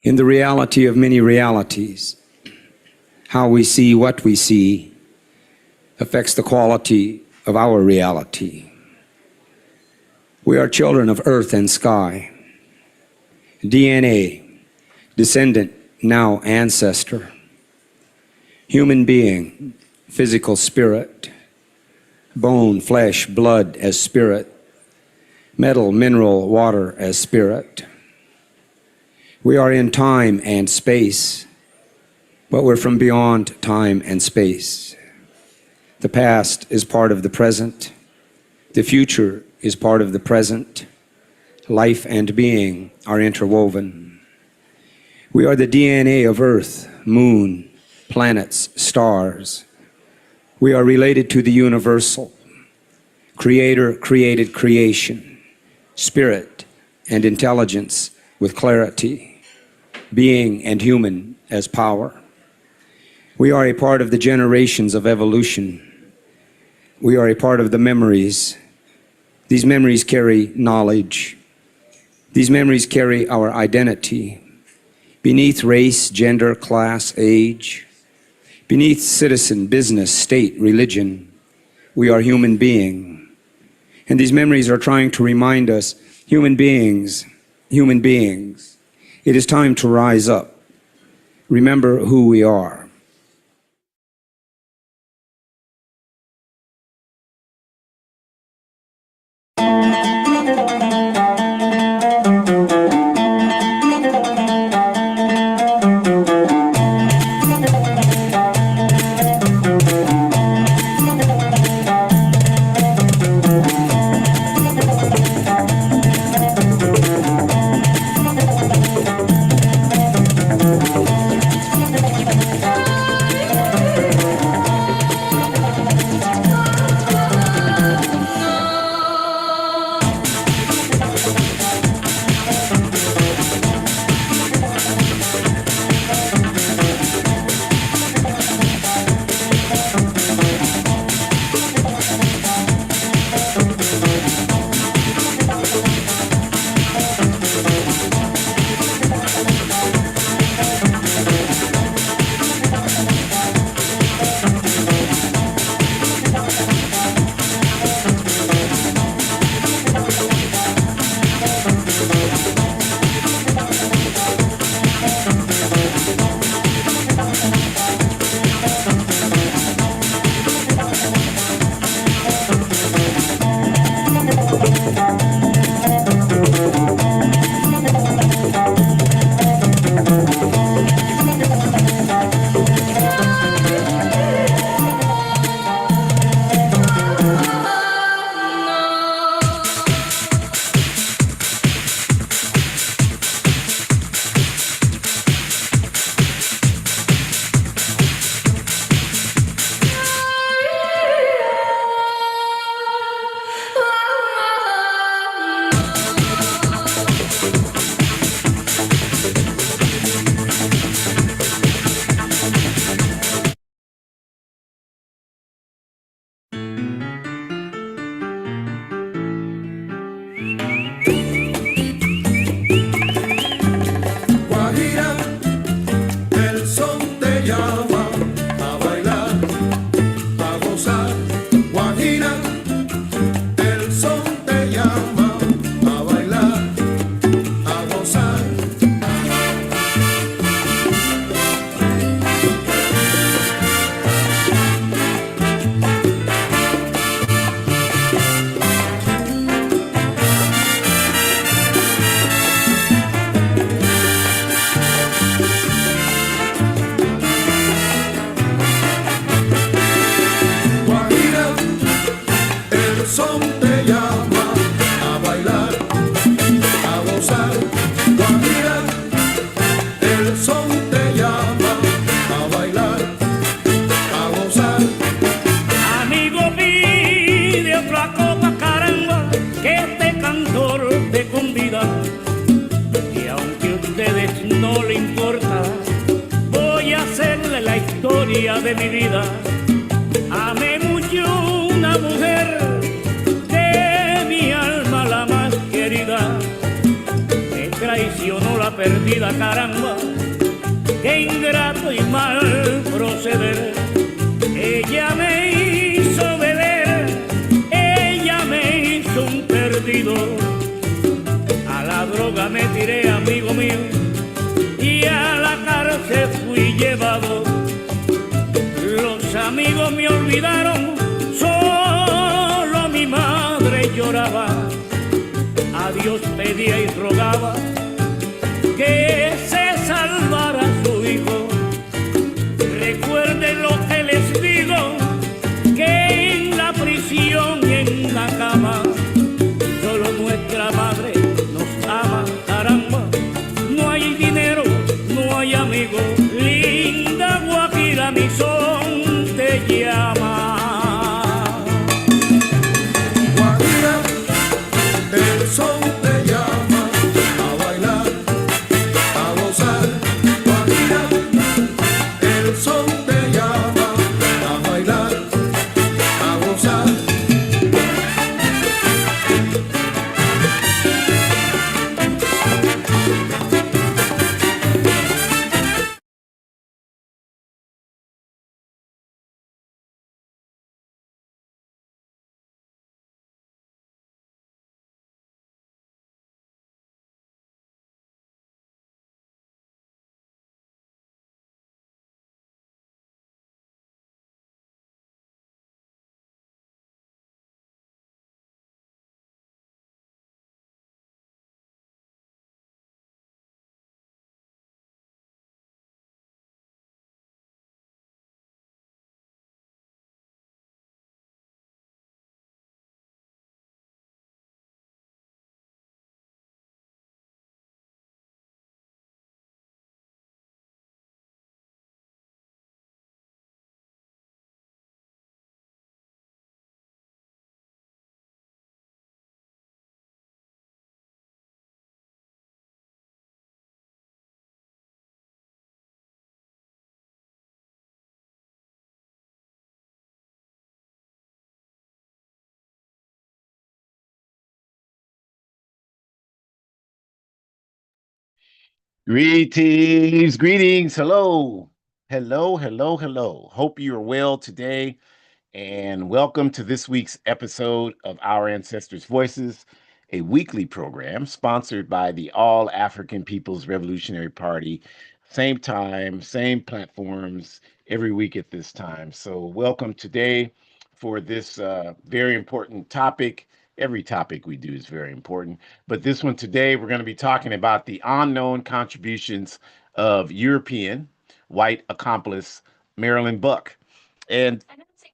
In the reality of many realities, how we see what we see affects the quality of our reality. We are children of earth and sky. DNA, descendant, now ancestor. Human being, physical spirit. Bone, flesh, blood as spirit. Metal, mineral, water as spirit. We are in time and space, but we're from beyond time and space. The past is part of the present. The future is part of the present. Life and being are interwoven. We are the DNA of Earth, Moon, planets, stars. We are related to the universal. Creator created creation, spirit and intelligence with clarity. Being and human as power. We are a part of the generations of evolution. We are a part of the memories. These memories carry knowledge. These memories carry our identity. Beneath race, gender, class, age, beneath citizen, business, state, religion, we are human being. And these memories are trying to remind us, human beings, it is time to rise up. Remember who we are. De mi vida, amé mucho una mujer de mi alma la más querida, me traicionó la perdida, caramba, perdido. A la droga me tiré, amigo mío, y a la cárcel fui llevado. Los amigos me olvidaron, solo mi madre lloraba. A Dios pedía y rogaba que se salvara su hijo. Recuerden lo que les digo, que en la prisión y en la cama solo nuestra madre nos ama, caramba. No hay dinero, no hay amigo, linda Guajira, mi son te llama. Guajira, el son te llama a bailar, a gozar. Guajira, el son te llama a bailar, a gozar. Greetings, greetings. Hello, hello, hello, hello. Hope you are well today, and welcome to this week's episode of Our Ancestors' Voices, a weekly program sponsored by the All African People's Revolutionary Party. Same time, same platforms every week at this time. So, welcome today for this very important topic. Every topic we do is very important, but this one today, we're going to be talking about the unknown contributions of European white accomplice Marilyn Buck. And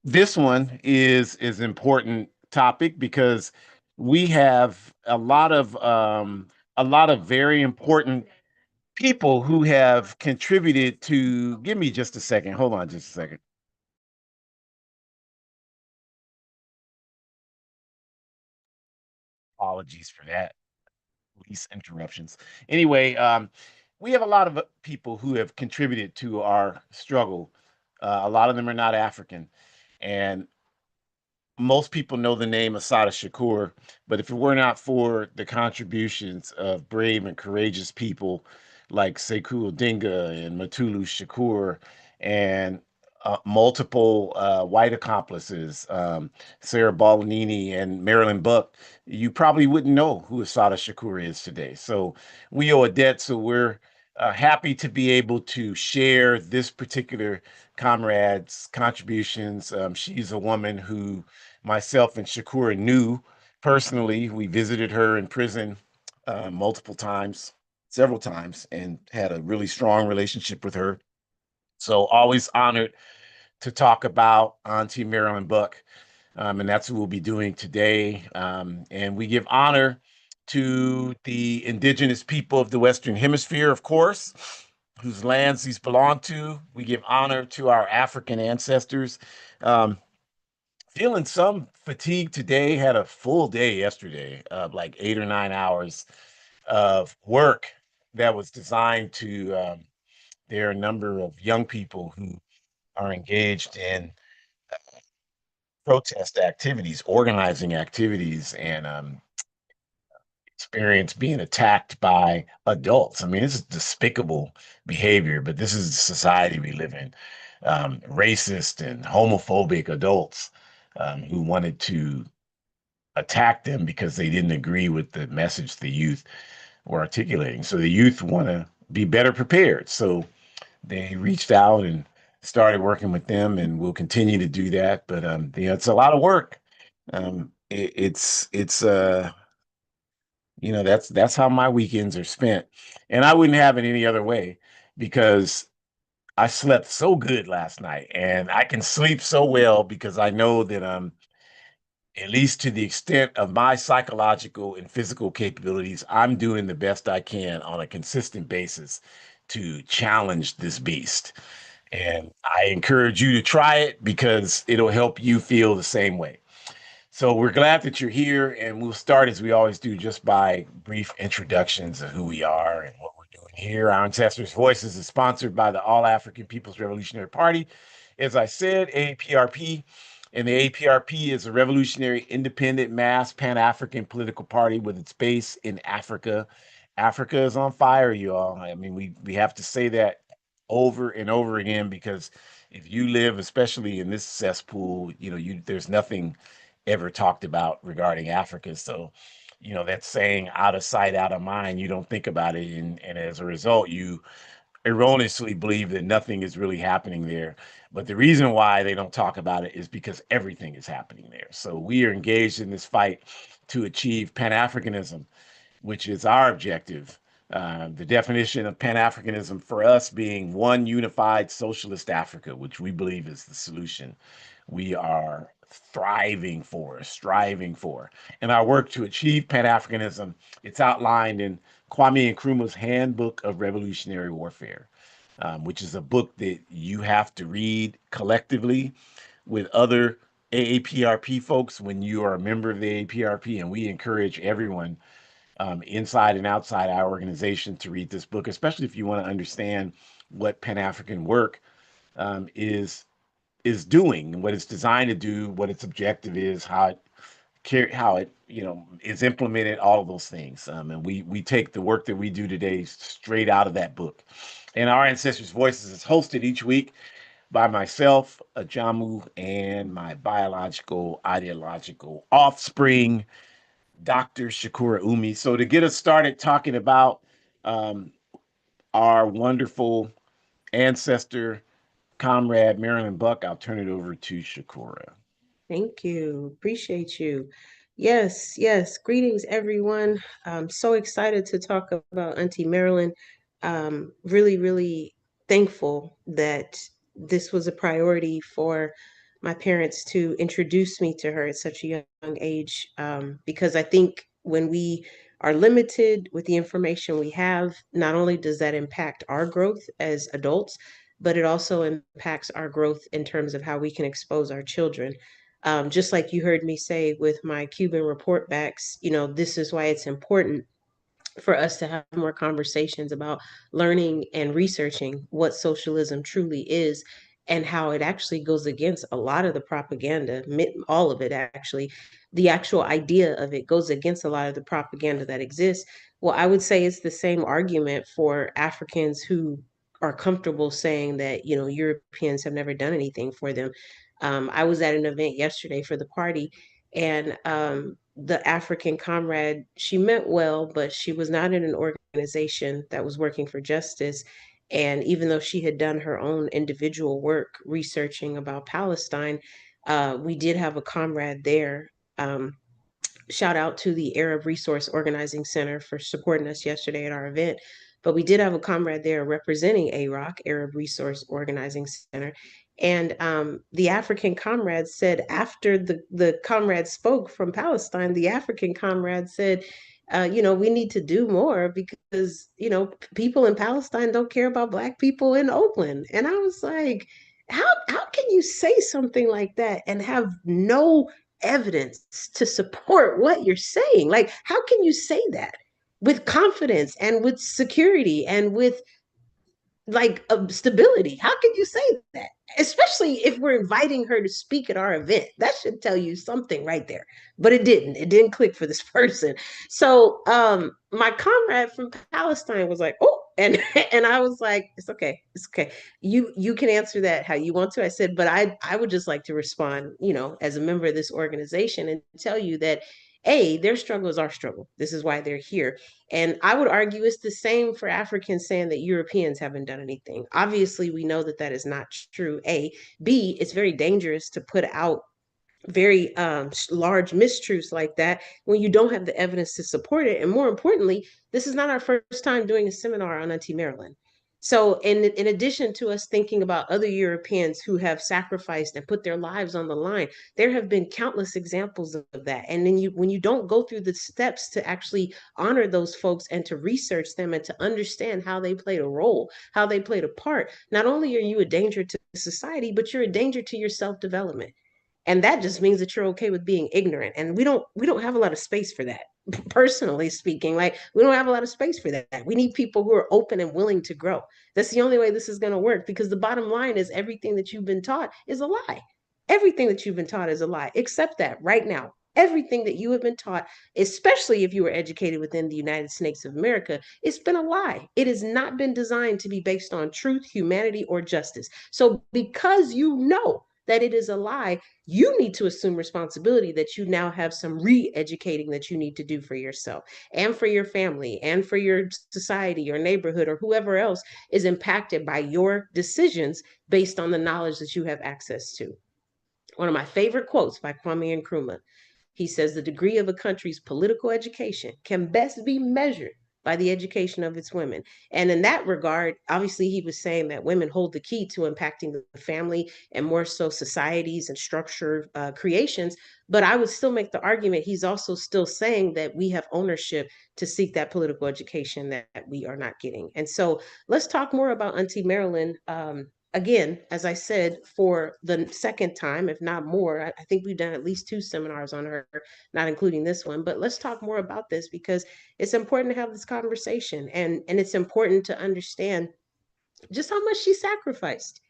this one is important topic because we have a lot of very important people who have contributed to. Give me just a second. Hold on just a second. Apologies for that. Least interruptions. Anyway, we have a lot of people who have contributed to our struggle. A lot of them are not African, and most people know the name Assata Shakur, but if it were not for the contributions of brave and courageous people like Sekou Odinga and Mutulu Shakur and multiple white accomplices, Sarah Balanini and Marilyn Buck, you probably wouldn't know who Assata Shakur is today. So we owe a debt. So we're happy to be able to share this particular comrade's contributions. She's a woman who myself and Shakur knew personally. We visited her in prison multiple times, several times, and had a really strong relationship with her. So always honored to talk about Auntie Marilyn Buck. And that's what we'll be doing today. And we give honor to the indigenous people of the Western Hemisphere, of course, whose lands these belong to. We give honor to our African ancestors. Um, Feeling some fatigue today, had a full day yesterday, like 8 or 9 hours of work that was designed to. There are a number of young people who are engaged in protest activities, organizing activities, and experience being attacked by adults. I mean, this is despicable behavior, but this is the society we live in. Racist and homophobic adults who wanted to attack them because they didn't agree with the message the youth were articulating. So the youth want to be better prepared. So they reached out and started working with them, and we'll continue to do that. But it's a lot of work. It's that's how my weekends are spent, and I wouldn't have it any other way because I slept so good last night, and I can sleep so well because I know that at least to the extent of my psychological and physical capabilities, I'm doing the best I can on a consistent basis to challenge this beast. And I encourage you to try it because it'll help you feel the same way. So we're glad that you're here, and we'll start as we always do, just by brief introductions of who we are and what we're doing here. Our Ancestors' Voices is sponsored by the All African People's Revolutionary Party. As I said, AAPRP, and the APRP is a revolutionary, independent, mass, Pan-African political party with its base in Africa. Africa is on fire, you all. I mean, we have to say that over and over again because if you live, especially in this cesspool, there's nothing ever talked about regarding Africa. So, that saying out of sight, out of mind, you don't think about it. And as a result, you erroneously believe that nothing is really happening there. But the reason why they don't talk about it is because everything is happening there. So we are engaged in this fight to achieve Pan-Africanism, which is our objective. The definition of Pan-Africanism for us being one unified socialist Africa, which we believe is the solution we are striving for. And our work to achieve Pan-Africanism, it's outlined in Kwame Nkrumah's Handbook of Revolutionary Warfare, which is a book that you have to read collectively with other AAPRP folks when you are a member of the AAPRP. And we encourage everyone inside and outside our organization to read this book, especially if you want to understand what Pan-African work is doing, what it's designed to do, what its objective is, how it is implemented, all of those things. And we take the work that we do today straight out of that book. And our Ancestors' Voices is hosted each week by myself, Ajamu, and my biological, ideological offspring, Dr. Shakur Umi. So to get us started talking about our wonderful ancestor, comrade Marilyn Buck, I'll turn it over to Shakura. Thank you. Appreciate you. Yes, yes. Greetings, everyone. I'm so excited to talk about Auntie Marilyn. Really, really thankful that this was a priority for my parents to introduce me to her at such a young age. Because I think when we are limited with the information we have, not only does that impact our growth as adults, but it also impacts our growth in terms of how we can expose our children. Just like you heard me say with my Cuban report backs, this is why it's important for us to have more conversations about learning and researching what socialism truly is and how it actually goes against a lot of the propaganda, all of it actually. The actual idea of it goes against a lot of the propaganda that exists. Well, I would say it's the same argument for Africans who are comfortable saying that, Europeans have never done anything for them. I was at an event yesterday for the party, and the African comrade, she meant well, but she was not in an organization that was working for justice. And even though she had done her own individual work researching about Palestine, we did have a comrade there. Shout out to the Arab Resource Organizing Center for supporting us yesterday at our event. But we did have a comrade there representing AROC, Arab Resource Organizing Center. And the African comrade said, after the comrade spoke from Palestine, the African comrade said, we need to do more because, people in Palestine don't care about Black people in Oakland. And I was like, how can you say something like that and have no evidence to support what you're saying? Like, how can you say that with confidence and with security and with like stability? How can you say that? Especially if we're inviting her to speak at our event. That should tell you something right there. But it didn't. It didn't click for this person. So my comrade from Palestine was like, oh, and and I was like, it's okay. It's okay. You can answer that how you want to. I said, but I would just like to respond, as a member of this organization and tell you that Their struggle is our struggle. This is why they're here. And I would argue it's the same for Africans saying that Europeans haven't done anything. Obviously, we know that that is not true. B, it's very dangerous to put out very large mistruths like that when you don't have the evidence to support it. And more importantly, this is not our first time doing a seminar on Auntie Marilyn. So in addition to us thinking about other Europeans who have sacrificed and put their lives on the line, there have been countless examples of that. And then when you don't go through the steps to actually honor those folks and to research them and to understand how they played a role, how they played a part, not only are you a danger to society, but you're a danger to your self-development. And that just means that you're okay with being ignorant. And we don't have a lot of space for that. Personally speaking, like, we don't have a lot of space for that. We need people who are open and willing to grow. That's the only way this is going to work, because the bottom line is everything that you've been taught is a lie. Everything that you've been taught is a lie, except that right now, everything that you have been taught, especially if you were educated within the United States of America, it's been a lie. It has not been designed to be based on truth, humanity, or justice. So because you know that it is a lie, you need to assume responsibility that you now have some re-educating that you need to do for yourself and for your family and for your society, your neighborhood, or whoever else is impacted by your decisions based on the knowledge that you have access to. One of my favorite quotes by Kwame Nkrumah. He says the degree of a country's political education can best be measured by the education of its women. And in that regard, obviously, he was saying that women hold the key to impacting the family and more so societies and structure creations. But I would still make the argument he's also still saying that we have ownership to seek that political education that we are not getting. And so let's talk more about Auntie Marilyn. Again, as I said, for the second time, if not more, I think we've done at least 2 seminars on her, not including this one. But let's talk more about this, because it's important to have this conversation, and it's important to understand just how much she sacrificed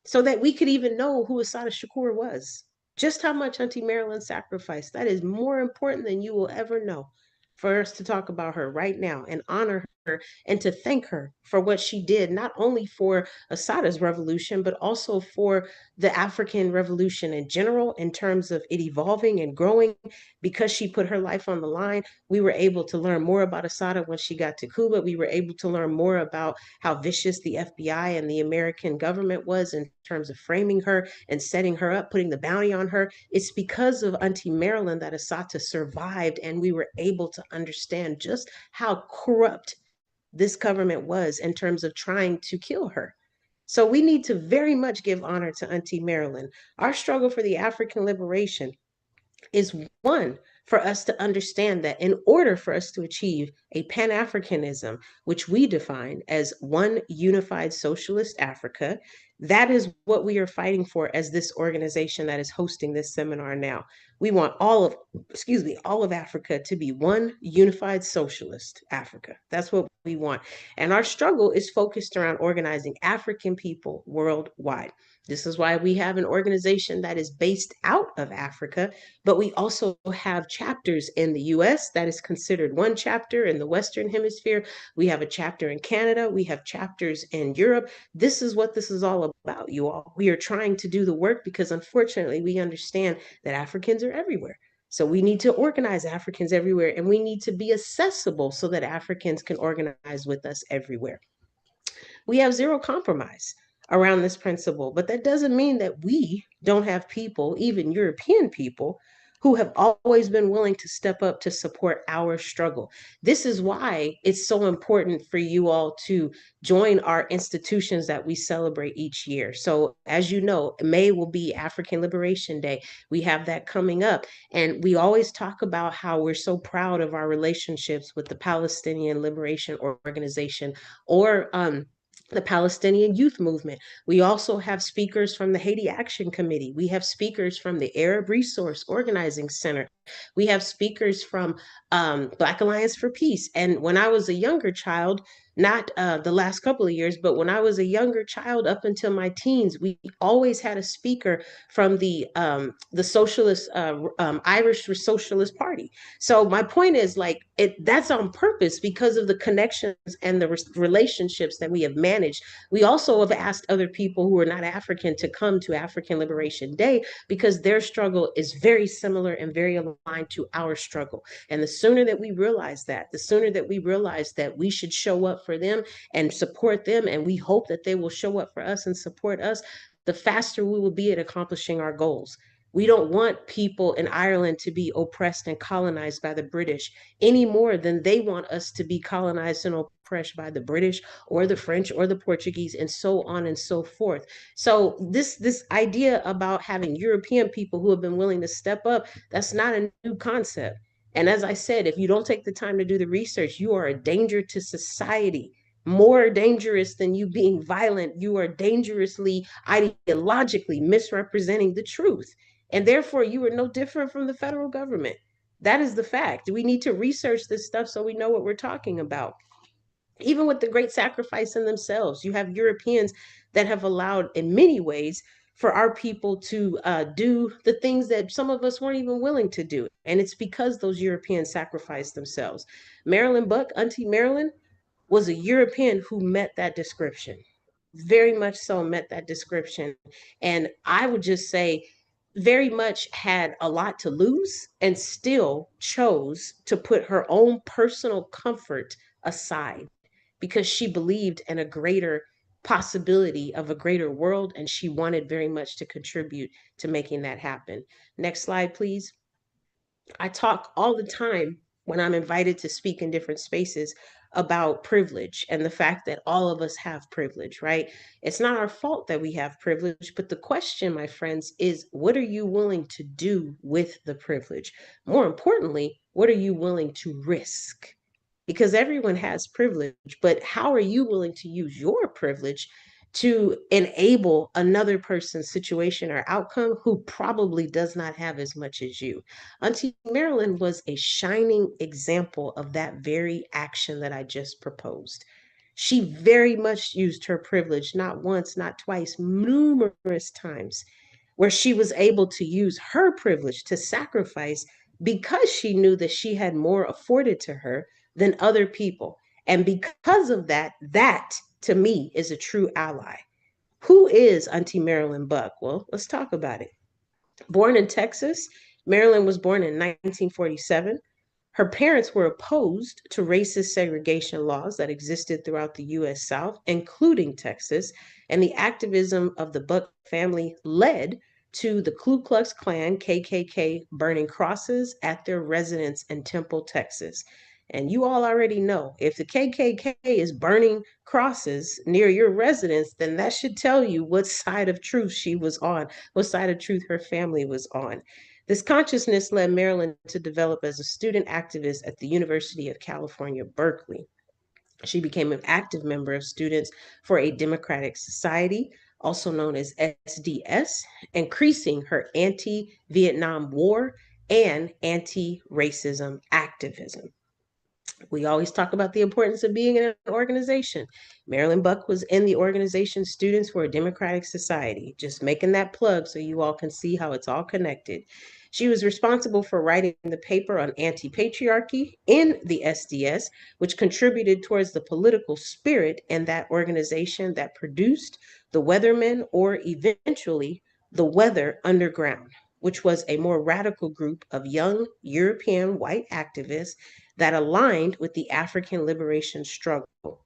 so that we could even know who Assata Shakur was. Just how much Auntie Marilyn sacrificed. That is more important than you will ever know, for us to talk about her right now and honor her and to thank her for what she did, not only for Assata's revolution, but also for the African revolution in general, in terms of it evolving and growing. Because she put her life on the line, we were able to learn more about Assata when she got to Cuba. We were able to learn more about how vicious the FBI and the American government was in terms of framing her and setting her up, putting the bounty on her. It's because of Auntie Marilyn that Assata survived, and we were able to understand just how corrupt this government was in terms of trying to kill her. So we need to very much give honor to Auntie Marilyn. Our struggle for the African liberation is one, for us to understand that in order for us to achieve a Pan-Africanism, which we define as one unified socialist Africa, that is what we are fighting for as this organization that is hosting this seminar now. We want all of Africa to be one unified socialist Africa. That's what we want. And our struggle is focused around organizing African people worldwide. This is why we have an organization that is based out of Africa, but we also have chapters in the US that is considered one chapter in the Western Hemisphere. We have a chapter in Canada. We have chapters in Europe. This is what this is all about, you all. We are trying to do the work because, unfortunately, we understand that Africans are everywhere. So we need to organize Africans everywhere, and we need to be accessible so that Africans can organize with us everywhere. We have zero compromise around this principle, but that doesn't mean that we don't have people, even European people, who have always been willing to step up to support our struggle. This is why it's so important for you all to join our institutions that we celebrate each year. So as you know, May will be African Liberation Day. We have that coming up. And we always talk about how we're so proud of our relationships with the Palestinian Liberation Organization, or the Palestinian Youth Movement. We also have speakers from the Haiti Action Committee. We have speakers from the Arab Resource Organizing Center. We have speakers from Black Alliance for Peace. And when I was a younger child, not the last couple of years, but when I was a younger child up until my teens, we always had a speaker from the Socialist Irish Socialist Party. So my point is, like, that's on purpose because of the connections and the relationships that we have managed. We also have asked other people who are not African to come to African Liberation Day because their struggle is very similar and very aligned aligned to our struggle. And the sooner that we realize that, the sooner that we realize that we should show up for them and support them, and we hope that they will show up for us and support us, the faster we will be at accomplishing our goals. We don't want people in Ireland to be oppressed and colonized by the British any more than they want us to be colonized and oppressed by the British or the French or the Portuguese, and so on and so forth. So this idea about having European people who have been willing to step up, that's not a new concept. And as I said, if you don't take the time to do the research, you are a danger to society. More dangerous than you being violent, you are dangerously ideologically misrepresenting the truth. And therefore, you are no different from the federal government. That is the fact. We need to research this stuff so we know what we're talking about. Even with the great sacrifice in themselves, you have Europeans that have allowed, in many ways, for our people to do the things that some of us weren't even willing to do. And it's because those Europeans sacrificed themselves. Marilyn Buck, Auntie Marilyn, was a European who met that description, very much so met that description. And I would just say, very much had a lot to lose and still chose to put her own personal comfort aside because she believed in a greater possibility of a greater world, and she wanted very much to contribute to making that happen. Next slide, please. I talk all the time when I'm invited to speak in different spaces about privilege and the fact that all of us have privilege, right? It's not our fault that we have privilege, but the question, my friends, is what are you willing to do with the privilege? More importantly, what are you willing to risk? Because everyone has privilege, but how are you willing to use your privilege to enable another person's situation or outcome who probably does not have as much as you? Auntie Marilyn was a shining example of that very action that I just proposed. She very much used her privilege, not once, not twice, numerous times, where she was able to use her privilege to sacrifice because she knew that she had more afforded to her than other people. And because of that, that to me is a true ally. Who is Auntie Marilyn Buck? Well, let's talk about it. Born in Texas, Marilyn was born in 1947. Her parents were opposed to racist segregation laws that existed throughout the US South, including Texas, and the activism of the Buck family led to the Ku Klux Klan, KKK, burning crosses at their residence in Temple, Texas. And you all already know if the KKK is burning crosses near your residence, then that should tell you what side of truth she was on, what side of truth her family was on. This consciousness led Marilyn to develop as a student activist at the University of California, Berkeley. She became an active member of Students for a Democratic Society, also known as SDS, increasing her anti Vietnam War and anti racism activism. We always talk about the importance of being in an organization. Marilyn Buck was in the organization Students for a Democratic Society, just making that plug so you all can see how it's all connected. She was responsible for writing the paper on anti patriarchy in the SDS, which contributed towards the political spirit in that organization that produced the Weathermen, or eventually the Weather Underground, which was a more radical group of young European white activists that aligned with the African liberation struggle.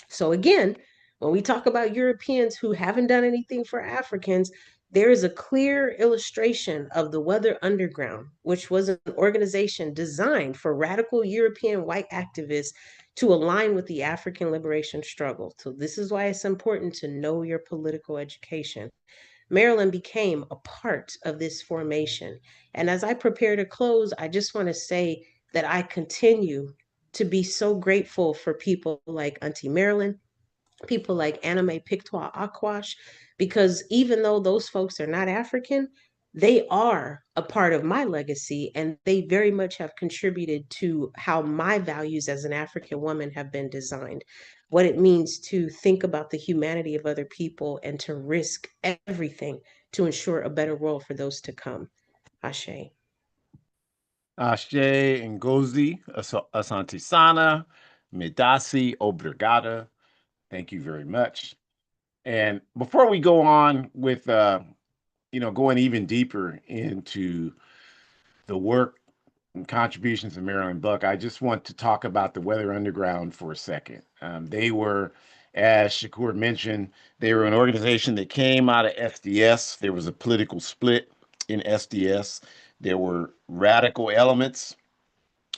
So again, when we talk about Europeans who haven't done anything for Africans, there is a clear illustration of the Weather Underground, which was an organization designed for radical European white activists to align with the African liberation struggle. So this is why it's important to know your political education. Marilyn became a part of this formation. And as I prepare to close, I just want to say that I continue to be so grateful for people like Auntie Marilyn, people like Anime Pictois Akwash, because even though those folks are not African, they are a part of my legacy, and they very much have contributed to how my values as an African woman have been designed, what it means to think about the humanity of other people and to risk everything to ensure a better world for those to come. Ashe. Ashe Ngozi, Asante Sana, Midasi, Obrigada. Thank you very much. And before we go on with, going even deeper into the work and contributions of Marilyn Buck, I just want to talk about the Weather Underground for a second. They were, as Shakur mentioned, they were an organization that came out of SDS. There was a political split in SDS. There were radical elements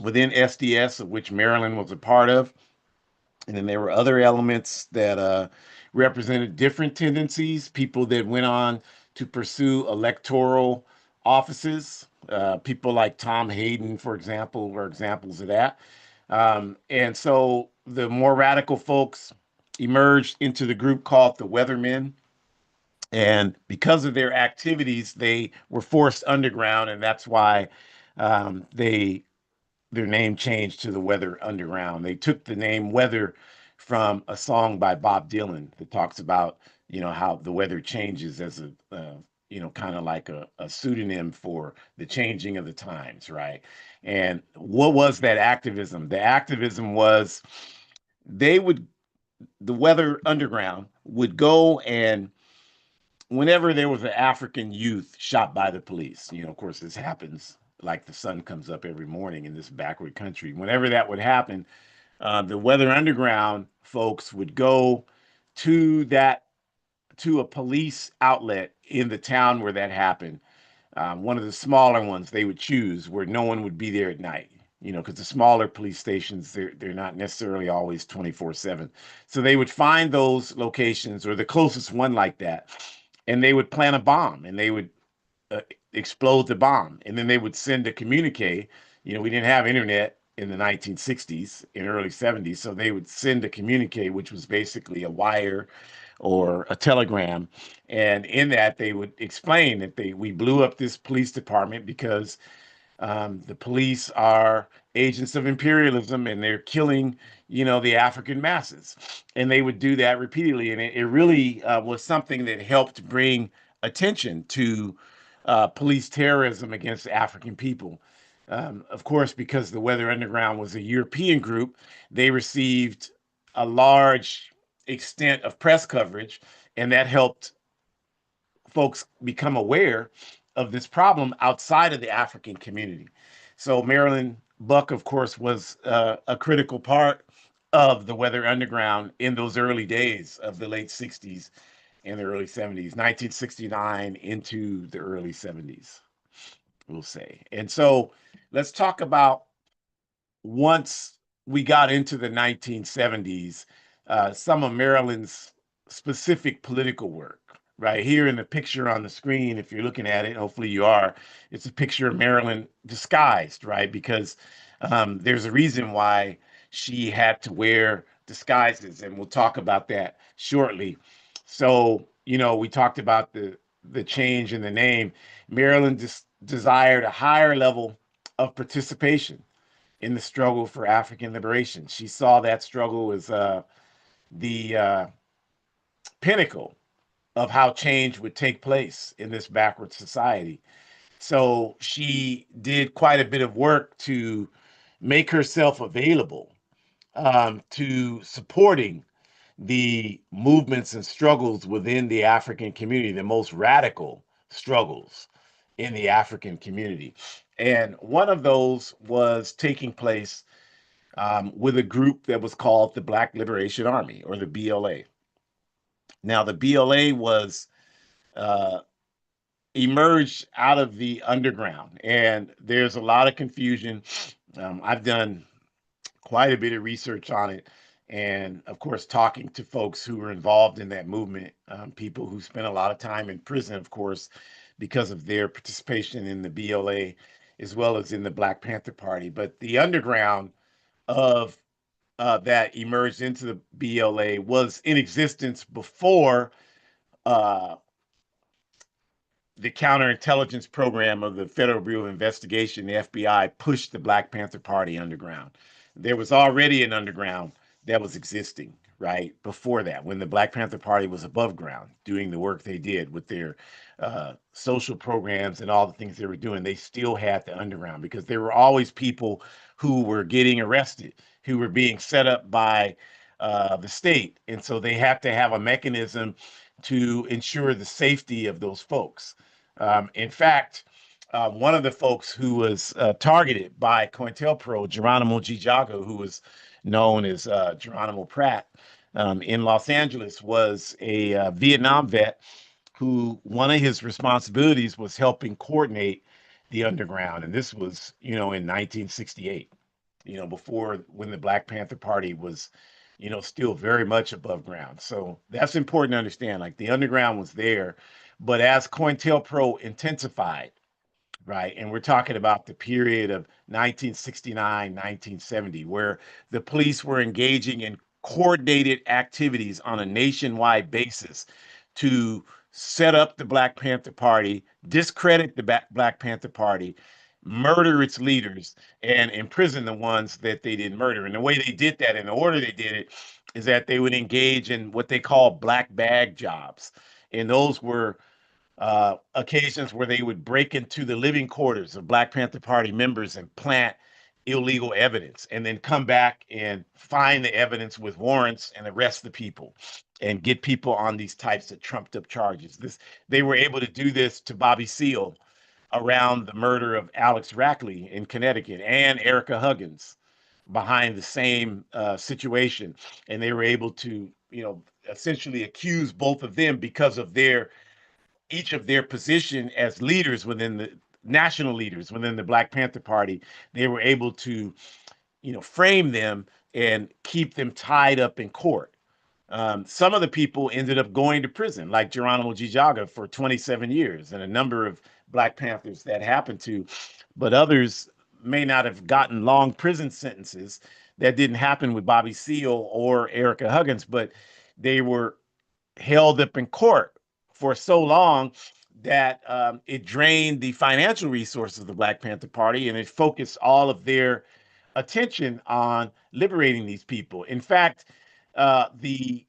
within SDS, of which Marilyn was a part of. And then there were other elements that represented different tendencies, people that went on to pursue electoral offices. People like Tom Hayden, for example, were examples of that. And so the more radical folks emerged into the group called the Weathermen. And because of their activities, they were forced underground, and that's why they their name changed to the Weather Underground. They took the name Weather from a song by Bob Dylan that talks about, how the weather changes as kind of like a pseudonym for the changing of the times, right? And what was that activism? The activism was they would, the Weather Underground would go and whenever there was an African youth shot by the police, of course, this happens like the sun comes up every morning in this backward country. Whenever that would happen, the Weather Underground folks would go to to a police outlet in the town where that happened. One of the smaller ones they would choose where no one would be there at night. Because the smaller police stations, they're not necessarily always 24/7. So they would find those locations or the closest one like that, and they would plant a bomb and they would uh, explode the bomb, and then they would send a communique. We didn't have internet in the 1960s and early 70s, so they would send a communique, which was basically a wire or a telegram, and in that they would explain that we blew up this police department because the police are agents of imperialism and they're killing, the African masses. And they would do that repeatedly. And it really was something that helped bring attention to police terrorism against African people. Of course, because the Weather Underground was a European group, they received a large extent of press coverage, and that helped folks become aware of this problem outside of the African community. So Marilyn Buck, of course, was a critical part of the Weather Underground in those early days of the late 60s and the early 70s, 1969 into the early 70s, we'll say. And so let's talk about once we got into the 1970s, some of Maryland's specific political work. Right here in the picture on the screen, if you're looking at it, hopefully you are, it's a picture of Marilyn disguised, right? Because there's a reason why she had to wear disguises, and we'll talk about that shortly. So, we talked about the change in the name. Marilyn desired a higher level of participation in the struggle for African liberation. She saw that struggle as the pinnacle of how change would take place in this backward society. So she did quite a bit of work to make herself available to supporting the movements and struggles within the African community, the most radical struggles in the African community. And one of those was taking place with a group that was called the Black Liberation Army, or the BLA. Now, the BLA was uh, emerged out of the underground, and there's a lot of confusion. I've done quite a bit of research on it, and of course, talking to folks who were involved in that movement, people who spent a lot of time in prison, of course, because of their participation in the BLA as well as in the Black Panther Party. But the underground of that emerged into the BLA was in existence before uh, the counterintelligence program of the Federal Bureau of Investigation, the FBI, pushed the Black Panther Party underground. There was already an underground that was existing, right, before that, when the Black Panther Party was above ground doing the work they did with their social programs and all the things they were doing. They still had the underground because there were always people who were getting arrested, who were being set up by the state. And so they had to have a mechanism to ensure the safety of those folks. In fact, one of the folks who was targeted by COINTELPRO, Geronimo G. Jago, who was known as Geronimo Pratt in Los Angeles, was a Vietnam vet who one of his responsibilities was helping coordinate the underground. And this was, in 1968, before when the Black Panther Party was, still very much above ground. So that's important to understand. Like the underground was there, but as COINTELPRO intensified, right? And we're talking about the period of 1969, 1970, where the police were engaging in coordinated activities on a nationwide basis to set up the Black Panther Party, discredit the Black Panther Party, murder its leaders, and imprison the ones that they didn't murder. And the way they did that, and the order they did it, is that they would engage in what they call black bag jobs. And those were occasions where they would break into the living quarters of Black Panther Party members and plant illegal evidence, and then come back and find the evidence with warrants and arrest the people and get people on these types of trumped up charges. They were able to do this to Bobby Seale around the murder of Alex Rackley in Connecticut and Erica Huggins behind the same situation. And they were able to, essentially accuse both of them because of each of their position as leaders within the national leaders within the Black Panther Party. They were able to, frame them and keep them tied up in court. Some of the people ended up going to prison, like Geronimo G. Jaga for 27 years, and a number of Black Panthers that happened to, but others may not have gotten long prison sentences. That didn't happen with Bobby Seale or Erica Huggins, but they were held up in court for so long that it drained the financial resources of the Black Panther Party, and it focused all of their attention on liberating these people. In fact, the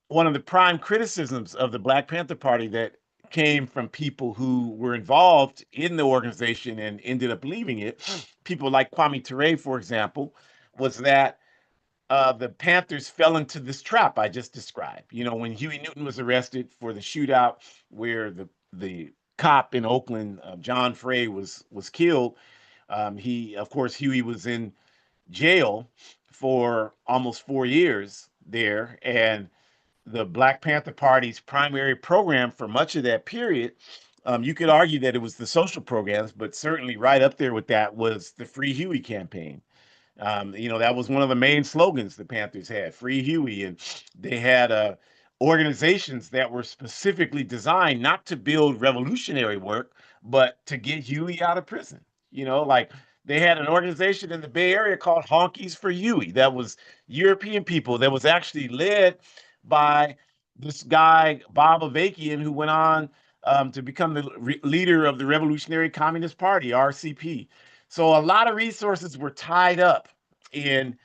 one of the prime criticisms of the Black Panther Party that came from people who were involved in the organization and ended up leaving it, people like Kwame Ture, for example, was that the Panthers fell into this trap I just described. When Huey Newton was arrested for the shootout where the cop in Oakland, John Frey, was killed. Of course, Huey was in jail for almost 4 years there, and the Black Panther Party's primary program for much of that period, you could argue that it was the social programs, but certainly right up there with that was the Free Huey campaign. That was one of the main slogans the Panthers had, Free Huey. And they had organizations that were specifically designed not to build revolutionary work, but to get Huey out of prison. Like they had an organization in the Bay Area called Honkies for Huey that was European people, that was actually led by this guy, Bob Avakian, who went on to become the leader of the Revolutionary Communist Party, RCP. So a lot of resources were tied up in,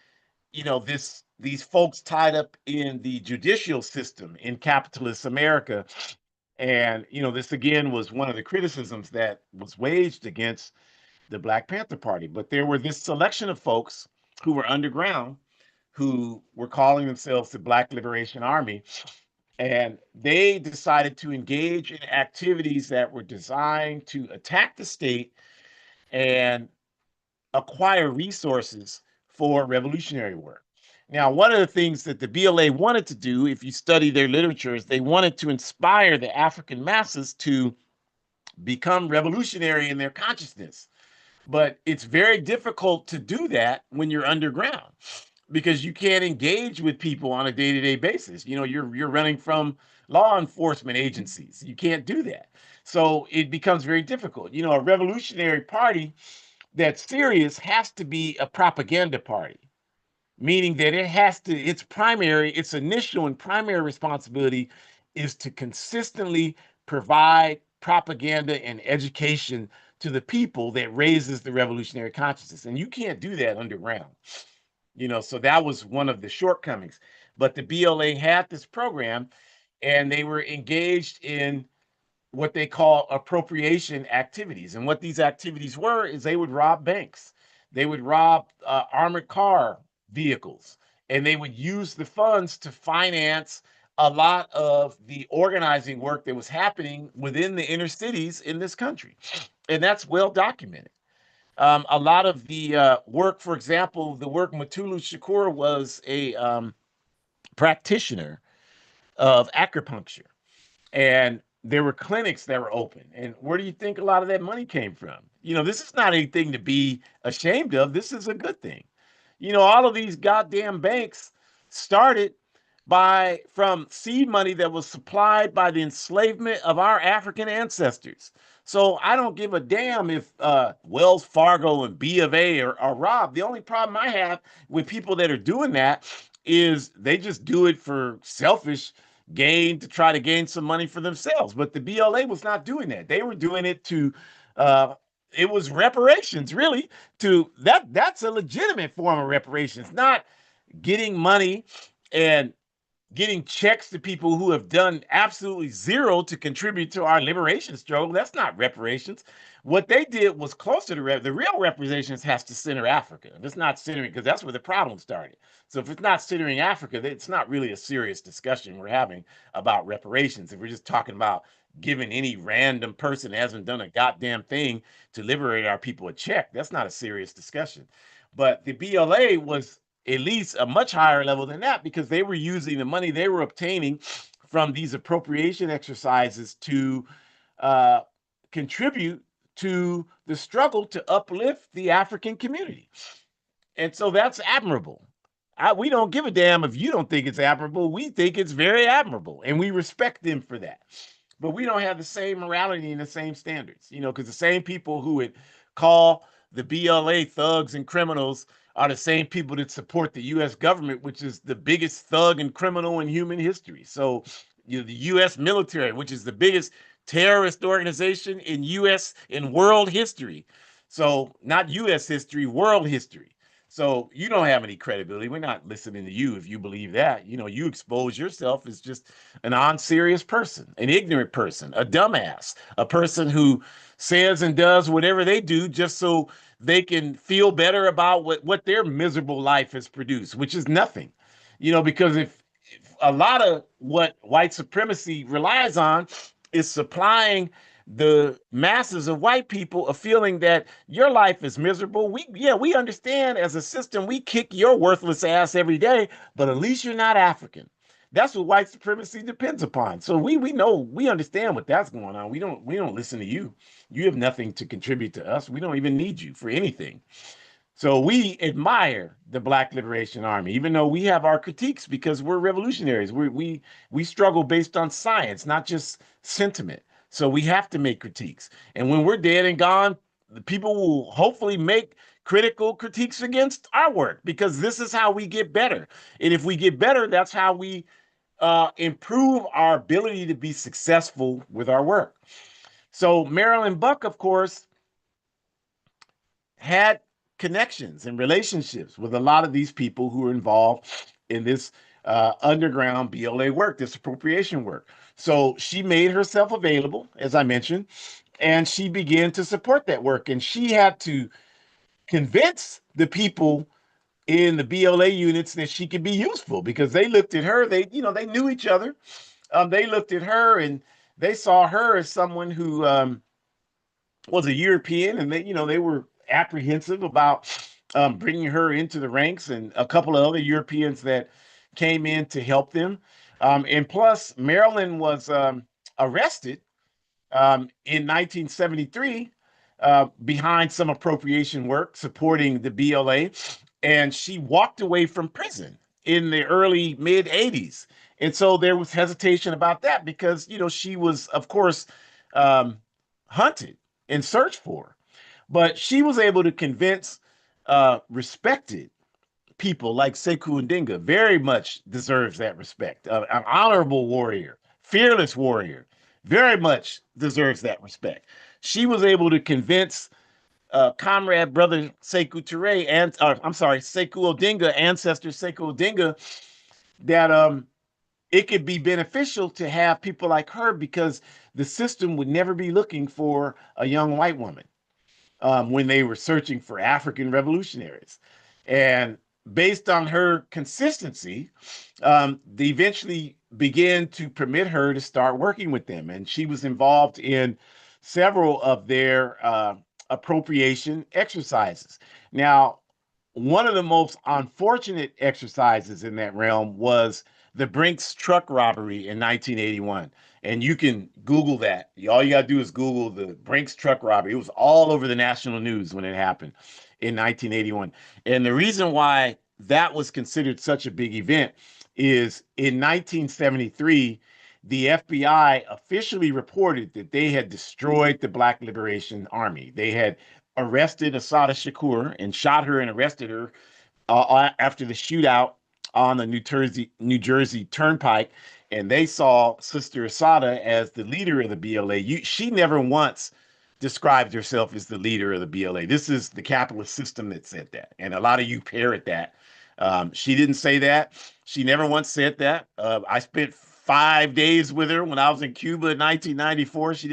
these folks tied up in the judicial system in capitalist America. And, this again was one of the criticisms that was waged against the Black Panther Party. But there were this selection of folks who were underground, who were calling themselves the Black Liberation Army. And they decided to engage in activities that were designed to attack the state and acquire resources for revolutionary work. Now, one of the things that the BLA wanted to do, if you study their literature, is they wanted to inspire the African masses to become revolutionary in their consciousness. But it's very difficult to do that when you're underground, because you can't engage with people on a day-to-day basis. You're running from law enforcement agencies. You can't do that. So it becomes very difficult. A revolutionary party that's serious has to be a propaganda party, meaning that its initial and primary responsibility is to consistently provide propaganda and education to the people that raises the revolutionary consciousness. And you can't do that underground. So that was one of the shortcomings. But the BLA had this program, and they were engaged in what they call appropriation activities. And what these activities were is they would rob banks. They would rob armored car vehicles, and they would use the funds to finance a lot of the organizing work that was happening within the inner cities in this country. and that's well documented. A lot of the work, for example, the work Mutulu Shakur was a practitioner of acupuncture, and there were clinics that were open. And where do you think a lot of that money came from? This is not anything to be ashamed of. This is a good thing. All of these goddamn banks started from seed money that was supplied by the enslavement of our African ancestors. So I don't give a damn if Wells Fargo and B of A are robbed. The only problem I have with people that are doing that is they just do it for selfish gain, to try to gain some money for themselves. But the BLA was not doing that. They were doing it to it was reparations, really. That's a legitimate form of reparations, not getting money and getting checks to people who have done absolutely zero to contribute to our liberation struggle. That's not reparations. What they did was closer to the real reparations has to center Africa. It's not centering, because that's where the problem started. So if it's not centering Africa, it's not really a serious discussion we're having about reparations. If we're just talking about giving any random person that hasn't done a goddamn thing to liberate our people a check, that's not a serious discussion. But the BLA was at least a much higher level than that, because they were using the money they were obtaining from these appropriation exercises to contribute to the struggle to uplift the African community. And so that's admirable. We don't give a damn if you don't think it's admirable. We think it's very admirable, and we respect them for that. But we don't have the same morality and the same standards, because the same people who would call the BLA thugs and criminals are the same people that support the U.S. government, which is the biggest thug and criminal in human history. So, the U.S. military, which is the biggest terrorist organization in world history. So, not U.S. history, world history. So you don't have any credibility. We're not listening to you if you believe that. You expose yourself as just an unserious person, an ignorant person, a dumbass, a person who says and does whatever they do just so they can feel better about what their miserable life has produced, which is nothing. Because if a lot of what white supremacy relies on is supplying the masses of white people a feeling that your life is miserable. We understand as a system, we kick your worthless ass every day, but at least you're not African. That's what white supremacy depends upon. So we know, we understand what that's going on. We don't listen to you. You have nothing to contribute to us. We don't even need you for anything. So we admire the Black Liberation Army, even though we have our critiques, because we're revolutionaries. We struggle based on science, not just sentiment. So we have to make critiques. And when we're dead and gone, the people will hopefully make critical critiques against our work, because this is how we get better. And if we get better, that's how we improve our ability to be successful with our work. So Marilyn Buck, of course, had connections and relationships with a lot of these people who are involved in this underground BLA work, this appropriation work. So she made herself available, as I mentioned, and she began to support that work. And she had to convince the people in the BLA units that she could be useful, because they looked at her, they knew each other. They looked at her and they saw her as someone who was a European, and they were apprehensive about bringing her into the ranks, and a couple of other Europeans that came in to help them. And plus, Marilyn was arrested in 1973 behind some appropriation work supporting the BLA, and she walked away from prison in the early mid 80s. And so there was hesitation about that, because she was, of course, hunted and searched for. But she was able to convince respected people like Sekou Odinga, very much deserves that respect. An honorable warrior, fearless warrior, very much deserves that respect. She was able to convince comrade brother Sekou Touré, and Sekou Odinga, ancestor Sekou Odinga, that it could be beneficial to have people like her, because the system would never be looking for a young white woman when they were searching for African revolutionaries. And based on her consistency, they eventually began to permit her to start working with them. And she was involved in several of their appropriation exercises. Now, one of the most unfortunate exercises in that realm was the Brinks truck robbery in 1981. And you can Google that. All you got to do is Google the Brinks truck robbery. It was all over the national news when it happened in 1981. And the reason why that was considered such a big event is in 1973, the FBI officially reported that they had destroyed the Black Liberation Army. They had arrested Assata Shakur and shot her and arrested her after the shootout on the New Jersey Turnpike, and they saw Sister Assata as the leader of the BLA. She never once described herself as the leader of the BLA. This is the capitalist system that said that, and a lot of you parrot that. She didn't say that. She never once said that. I spent 5 days with her when I was in Cuba in 1994. She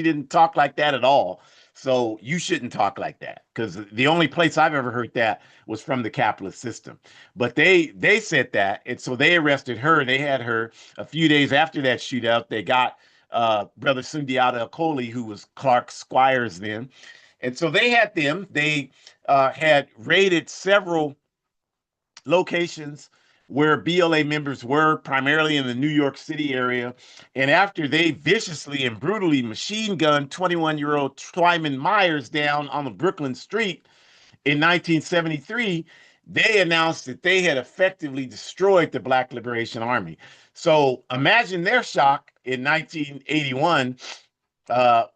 didn't talk like that at all. So you shouldn't talk like that, because the only place I've ever heard that was from the capitalist system. But they said that, and so they arrested her. They had her a few days after that shootout. They got Brother Sundiata Acoli, who was Clark Squires then, and so they had them. They had raided several locations where BLA members were, primarily in the New York City area. And after they viciously and brutally machine gunned 21-year-old Twyman Myers down on the Brooklyn street in 1973, they announced that they had effectively destroyed the Black Liberation Army. So imagine their shock in 1981, 8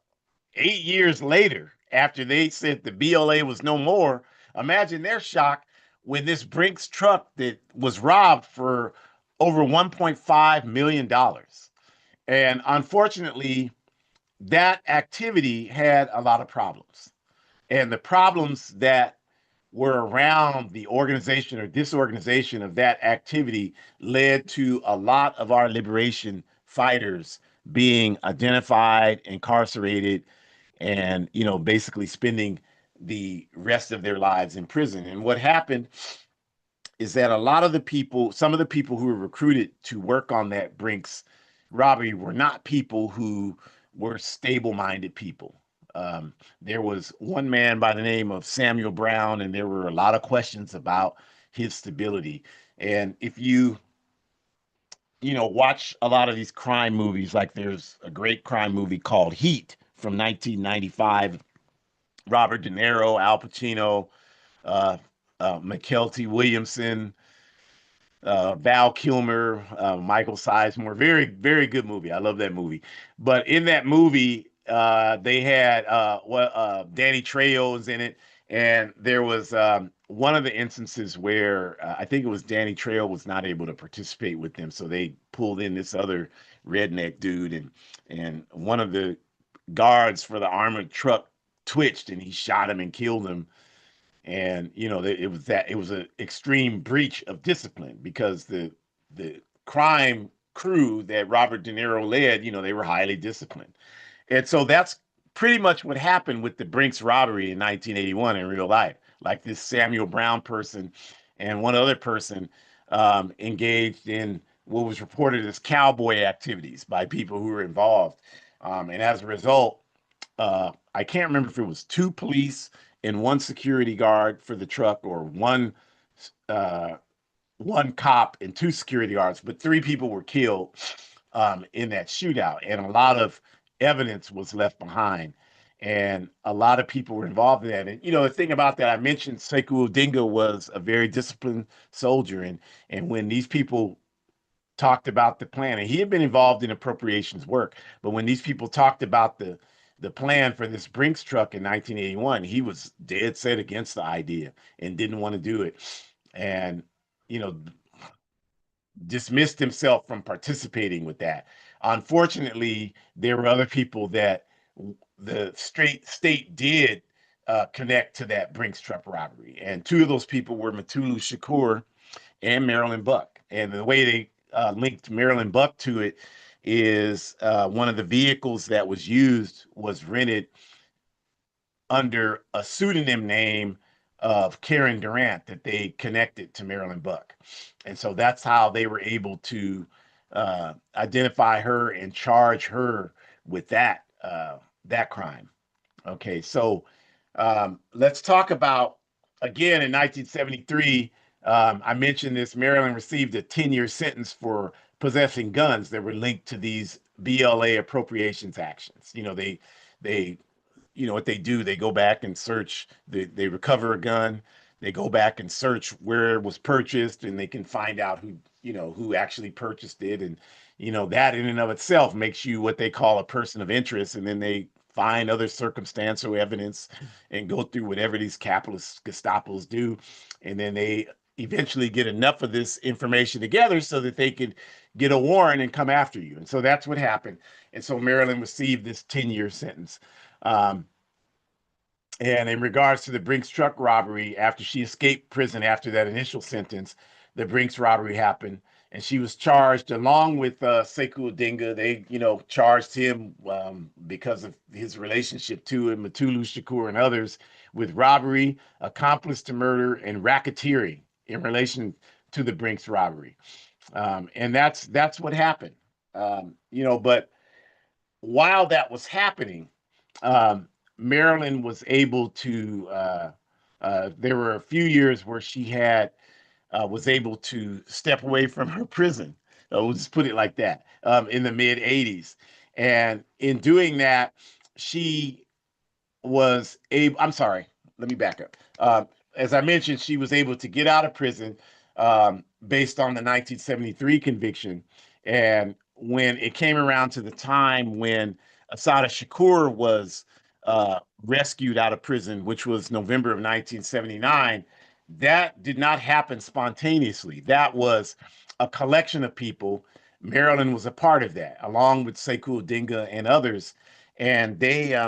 years later, after they said the BLA was no more. Imagine their shock when this Brinks truck that was robbed for over $1.5 million. And unfortunately, that activity had a lot of problems. And the problems that were around the organization or disorganization of that activity led to a lot of our liberation fighters being identified, incarcerated, and basically spending the rest of their lives in prison. And what happened is that a lot of the people, some of the people who were recruited to work on that Brinks robbery were not people who were stable-minded people. There was one man by the name of Samuel Brown, and there were a lot of questions about his stability. And if you watch a lot of these crime movies, like there's a great crime movie called Heat from 1995, Robert De Niro, Al Pacino, McKelty Williamson, Val Kilmer, Michael Sizemore. Very, very good movie. I love that movie. But in that movie, they had Danny Trejo was in it, and there was one of the instances where I think it was Danny Trejo was not able to participate with them, so they pulled in this other redneck dude, and one of the guards for the armored truck twitched, and he shot him and killed him. And it was an extreme breach of discipline, because the crime crew that Robert De Niro led, they were highly disciplined. And so that's pretty much what happened with the Brinks robbery in 1981 in real life. Like, this Samuel Brown person and one other person engaged in what was reported as cowboy activities by people who were involved. And as a result, I can't remember if it was 2 police and 1 security guard for the truck, or one cop and 2 security guards, but 3 people were killed in that shootout, and a lot of evidence was left behind, and a lot of people were involved in that. And the thing about that, I mentioned Sekou Odinga was a very disciplined soldier, and when these people talked about the plan, and he had been involved in appropriations work, but when these people talked about the plan for this Brinks truck in 1981, he was dead set against the idea and didn't want to do it, and dismissed himself from participating with that. Unfortunately, there were other people that the state did connect to that Brinks truck robbery, and 2 of those people were Mutulu Shakur and Marilyn Buck. And the way they linked Marilyn Buck to it is one of the vehicles that was used was rented under a pseudonym name of Karen Durant that they connected to Marilyn Buck. And so that's how they were able to identify her and charge her with that that crime. Okay, so let's talk about, again, in 1973. I mentioned this. Maryland received a 10-year sentence for possessing guns that were linked to these BLA appropriations actions. They what they do, they go back and search, they recover a gun, they go back and search where it was purchased, and they can find out who actually purchased it. And that in and of itself makes you what they call a person of interest. And then they find other circumstantial evidence and go through whatever these capitalist Gestapos do, and then they eventually get enough of this information together so that they could get a warrant and come after you. And so that's what happened. And so Marilyn received this 10-year sentence. um, and in regards to the Brinks truck robbery, after she escaped prison after that initial sentence, the Brinks robbery happened, and she was charged along with Sekou Odinga. They, charged him because of his relationship to him, Mutulu Shakur and others, with robbery, accomplice to murder, and racketeering in relation to the Brinks robbery. And that's what happened. But while that was happening, um, Marilyn was able to. There were a few years where she had was able to step away from her prison. We'll just put it like that. In the mid '80s, and in doing that, she was able. I'm sorry. Let me back up. As I mentioned, she was able to get out of prison based on the 1973 conviction. And when it came around to the time when Assata Shakur was rescued out of prison, which was November of 1979, that did not happen spontaneously. That was a collection of people. Marilyn was a part of that, along with Sekou Odinga and others. And they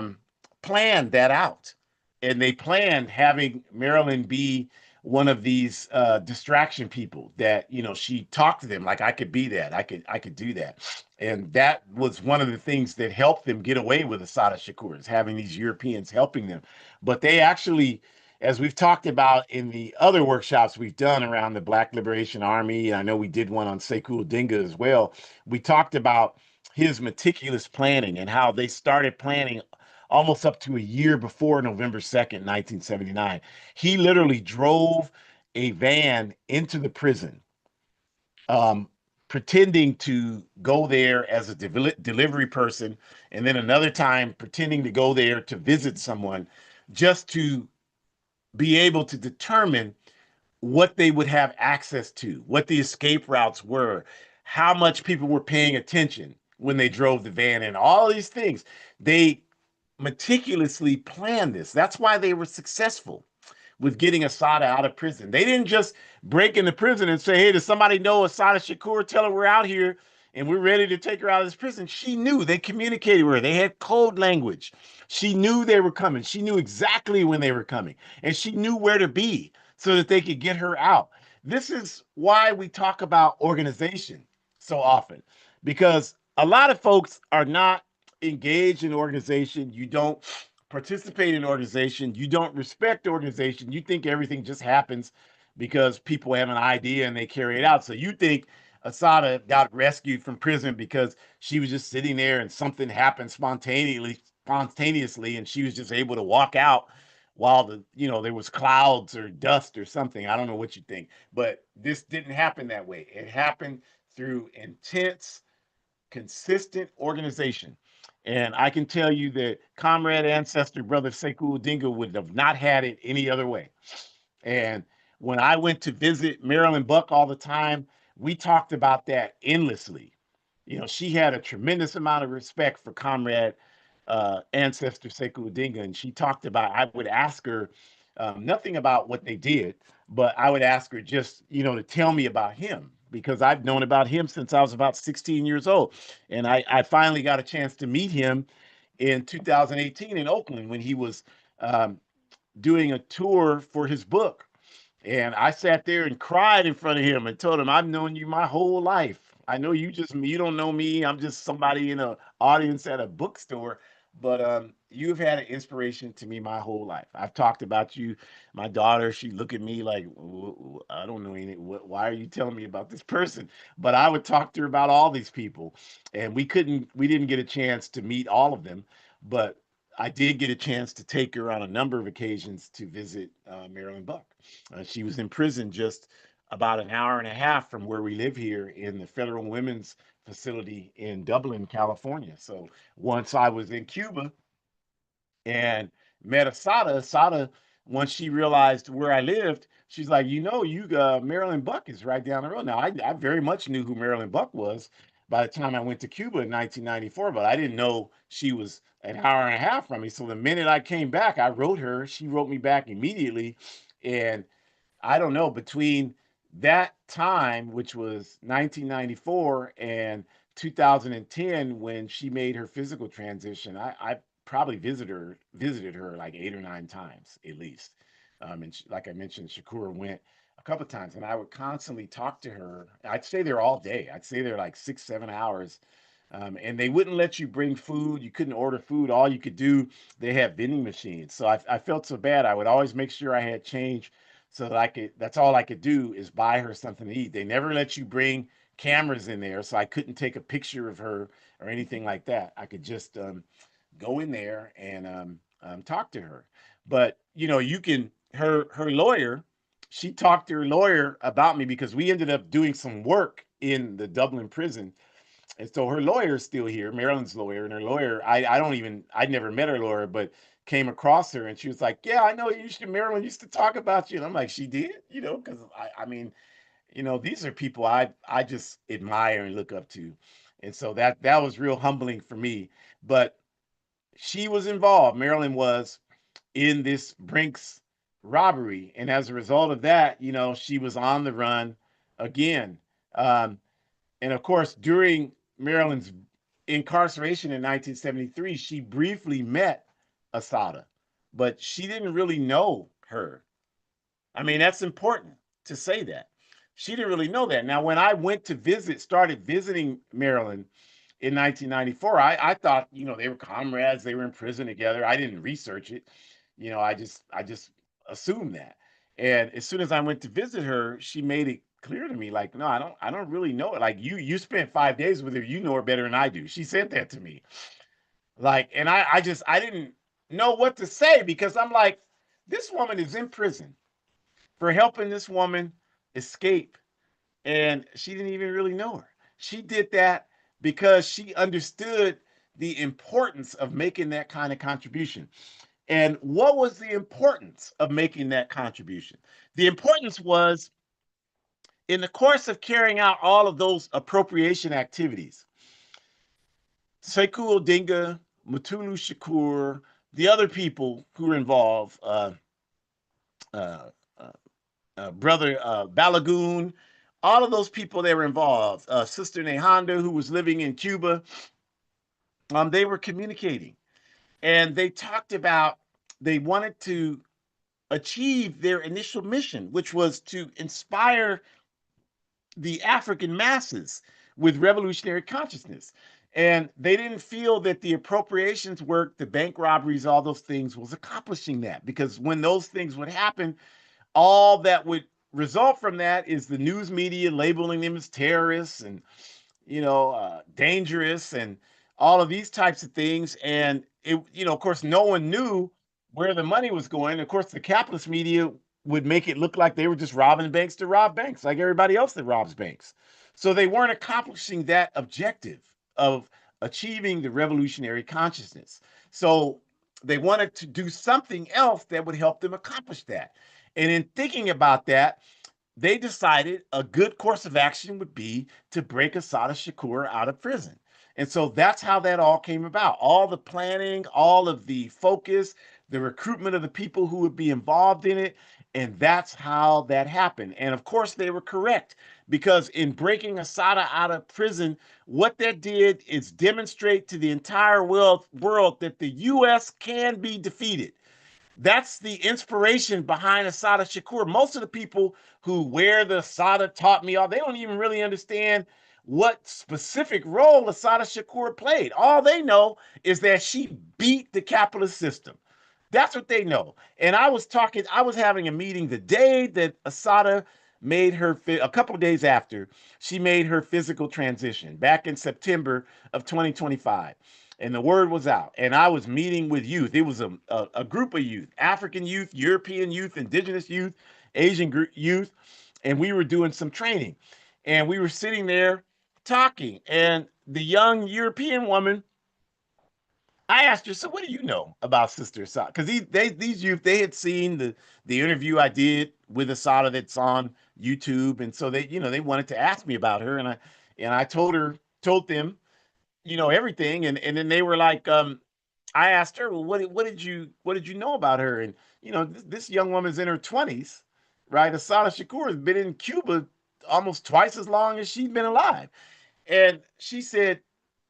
planned that out. And they planned having Marilyn be one of these distraction people that, she talked to them like, I could be that, I could do that. And that was one of the things that helped them get away with Assata Shakur, is having these Europeans helping them. But they actually, as we've talked about in the other workshops we've done around the Black Liberation Army, I know we did one on Sekou Odinga as well, we talked about his meticulous planning and how they started planning almost up to a year before November 2nd, 1979. He literally drove a van into the prison, um, pretending to go there as a delivery person, and then another time pretending to go there to visit someone, just to be able to determine what they would have access to, what the escape routes were, how much people were paying attention when they drove the van, and all these things. They meticulously planned this. That's why they were successful with getting Assata out of prison. They didn't just break into prison and say, hey, does somebody know Assata Shakur? Tell her we're out here and we're ready to take her out of this prison. She knew. They communicated with her. They had code language. She knew they were coming. She knew exactly when they were coming. And she knew where to be so that they could get her out. This is why we talk about organization so often, because a lot of folks are not engaged in organization. You don't participate in organization. You don't respect organization. You think everything just happens because people have an idea and they carry it out. So you think Assata got rescued from prison because she was just sitting there and something happened spontaneously, and she was just able to walk out while there was clouds or dust or something. I don't know what you think, but this didn't happen that way. It happened through intense, consistent organization. And I can tell you that comrade ancestor brother Sekou Odinga would have not had it any other way. And when I went to visit Marilyn Buck all the time, we talked about that endlessly. She had a tremendous amount of respect for comrade ancestor Sekou Odinga, and she talked about, I would ask her nothing about what they did, but I would ask her just, to tell me about him, because I've known about him since I was about 16 years old. And I finally got a chance to meet him in 2018 in Oakland when he was um, doing a tour for his book. And I sat there and cried in front of him and told him, I've known you my whole life. I know you don't know me. I'm just somebody in an audience at a bookstore, but you've had an inspiration to me my whole life. I've talked about you. My daughter, she look at me like, I don't know anything. Why are you telling me about this person? But I would talk to her about all these people, and we didn't get a chance to meet all of them. But I did get a chance to take her on a number of occasions to visit Marilyn Buck. She was in prison just about an hour and a half from where we live here in the Federal Women's Facility in Dublin, California. So once I was in Cuba and met Assata. Assata, once she realized where I lived, she's like, Marilyn Buck is right down the road. Now, I very much knew who Marilyn Buck was by the time I went to Cuba in 1994, but I didn't know she was an hour and a half from me. So the minute I came back, I wrote her. She wrote me back immediately, and I don't know, between that time, which was 1994, and 2010, when she made her physical transition, I probably visited her like 8 or 9 times at least. And like I mentioned, Shakur went a couple of times, and I would constantly talk to her. I'd stay there all day. I'd stay there like 6, 7 hours. And they wouldn't let you bring food. You couldn't order food. All you could do, they have vending machines. So I felt so bad. I would always make sure I had change so that that's all I could do is buy her something to eat. They never let you bring cameras in there. So I couldn't take a picture of her or anything like that. I could just go in there and talk to her. But her lawyer, she talked to her lawyer about me because we ended up doing some work in the Dublin prison. And so her lawyer is still here, Marilyn's lawyer, and her lawyer, I'd never met her lawyer, but came across her and she was like, yeah, I know Marilyn used to talk about you. And I'm like, she did, because I mean, these are people I just admire and look up to. And so that was real humbling for me. But she was involved, Marilyn was, in this Brinks robbery. And as a result of that, she was on the run again. And of course, during Marilyn's incarceration in 1973, she briefly met Assata, but she didn't really know her. I mean, that's important to say that. She didn't really know that. Now, when I started visiting Marilyn in 1994, I thought, they were comrades, they were in prison together. I didn't research it. I just assumed that. And as soon as I went to visit her, she made it clear to me, like, no, I don't really know it. Like, you spent 5 days with her, you know her better than I do. She said that to me. Like, and I didn't know what to say because I'm like, this woman is in prison for helping this woman escape. And she didn't even really know her. She did that because she understood the importance of making that kind of contribution. And what was the importance of making that contribution? The importance was, in the course of carrying out all of those appropriation activities, Sekou Odinga, Mutulu Shakur, the other people who were involved, uh, Brother Balagoon, all of those people that were involved, Sister Nehanda, who was living in Cuba, they were communicating. And they talked about, they wanted to achieve their initial mission, which was to inspire the African masses with revolutionary consciousness. And they didn't feel that the appropriations work, the bank robberies, all those things was accomplishing that. Because when those things would happen, all that would result from that is the news media labeling them as terrorists and, dangerous and all of these types of things. And of course, no one knew where the money was going. Of course, the capitalist media would make it look like they were just robbing banks to rob banks, like everybody else that robs banks. So they weren't accomplishing that objective of achieving the revolutionary consciousness. So they wanted to do something else that would help them accomplish that. And in thinking about that, they decided a good course of action would be to break Assata Shakur out of prison. And so that's how that all came about. All the planning, all of the focus, the recruitment of the people who would be involved in it. And that's how that happened. And of course, they were correct, because in breaking Assata out of prison, what that did is demonstrate to the entire world that the U.S. can be defeated. That's the inspiration behind Assata Shakur. Most of the people who wear the Assata taught me all, they don't even really understand what specific role Assata Shakur played. All they know is that she beat the capitalist system. That's what they know. And I was having a meeting the day that Assata made a couple of days after she made her physical transition back in September of 2025. and the word was out. And I was meeting with youth. It was a group of youth, African youth, European youth, indigenous youth, Asian youth, and we were doing some training. And we were sitting there talking, and the young European woman, I asked her, so what do you know about Sister Assata? Because these youth, they had seen the interview I did with Assata that's on YouTube, and so they wanted to ask me about her, and I told them everything, and then they were like, I asked her, well, what did you know about her? And this young woman's in her 20s, right? Assata Shakur has been in Cuba almost twice as long as she's been alive. And she said,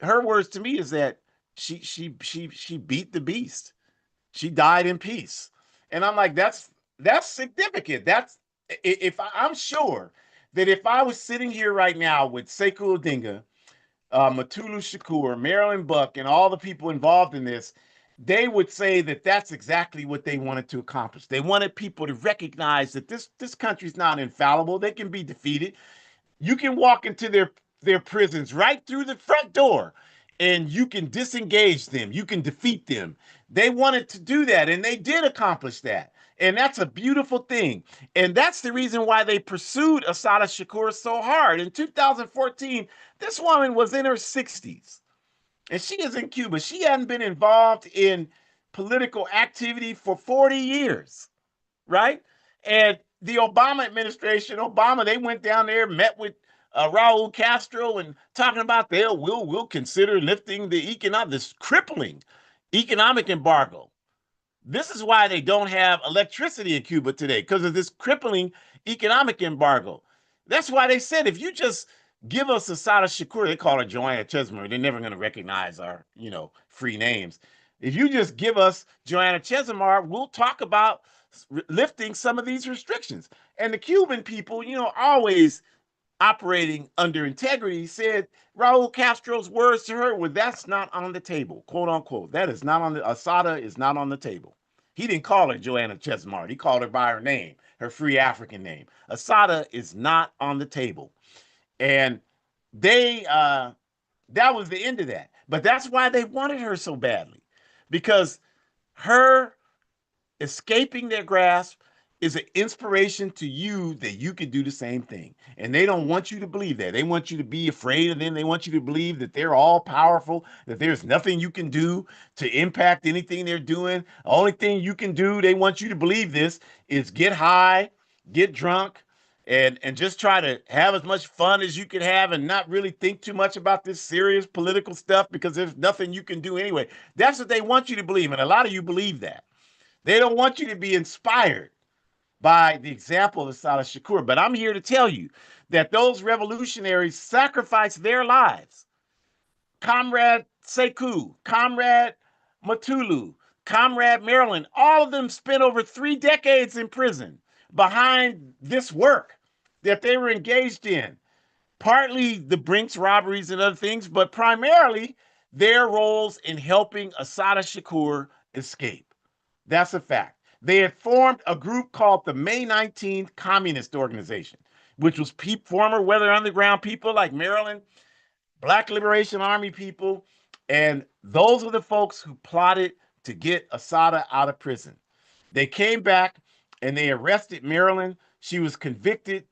her words to me is that she beat the beast. She died in peace. And I'm like, that's significant. If I'm sure that if I was sitting here right now with Sekou Odinga, Mutulu Shakur, Marilyn Buck, and all the people involved in this, they would say that that's exactly what they wanted to accomplish. They wanted people to recognize that this country's not infallible. They can be defeated. You can walk into their prisons right through the front door, and you can disengage them. You can defeat them. They wanted to do that, and they did accomplish that. And that's a beautiful thing. And that's the reason why they pursued Assata Shakur so hard. In 2014, this woman was in her 60s, and she is in Cuba. She hadn't been involved in political activity for 40 years, right? And the Obama administration, they went down there, met with Raul Castro, and talking about we'll consider lifting this crippling economic embargo. This is why they don't have electricity in Cuba today, because of this crippling economic embargo. That's why they said, if you just give us Assata Shakur, they call her Joanna Chesmer. They're never going to recognize our, free names. If you just give us Joanna Chesmer, we'll talk about lifting some of these restrictions. And the Cuban people, always operating under integrity, said Raul Castro's words to her were, that's not on the table, quote unquote. That is not on the, Assata is not on the table. He didn't call her Joanna Chesmart. He called her by her name, her free African name. Assata is not on the table. And that was the end of that. But that's why they wanted her so badly, because her escaping their grasp is an inspiration to you that you can do the same thing. And they don't want you to believe that. They want you to be afraid of them. They want you to believe that they're all powerful, that there's nothing you can do to impact anything they're doing. The only thing you can do, they want you to believe this, is get high, get drunk, and just try to have as much fun as you can have and not really think too much about this serious political stuff, because there's nothing you can do anyway. That's what they want you to believe. And a lot of you believe that. They don't want you to be inspired by the example of Assata Shakur. But I'm here to tell you that those revolutionaries sacrificed their lives. Comrade Sekou, Comrade Mutulu, Comrade Marilyn, all of them spent over 3 decades in prison behind this work that they were engaged in. Partly the Brinks robberies and other things, but primarily their roles in helping Assata Shakur escape. That's a fact. They had formed a group called the May 19th Communist Organization, which was former Weather Underground people like Marilyn, Black Liberation Army people, and those are the folks who plotted to get Assata out of prison. They came back and they arrested Marilyn. She was convicted,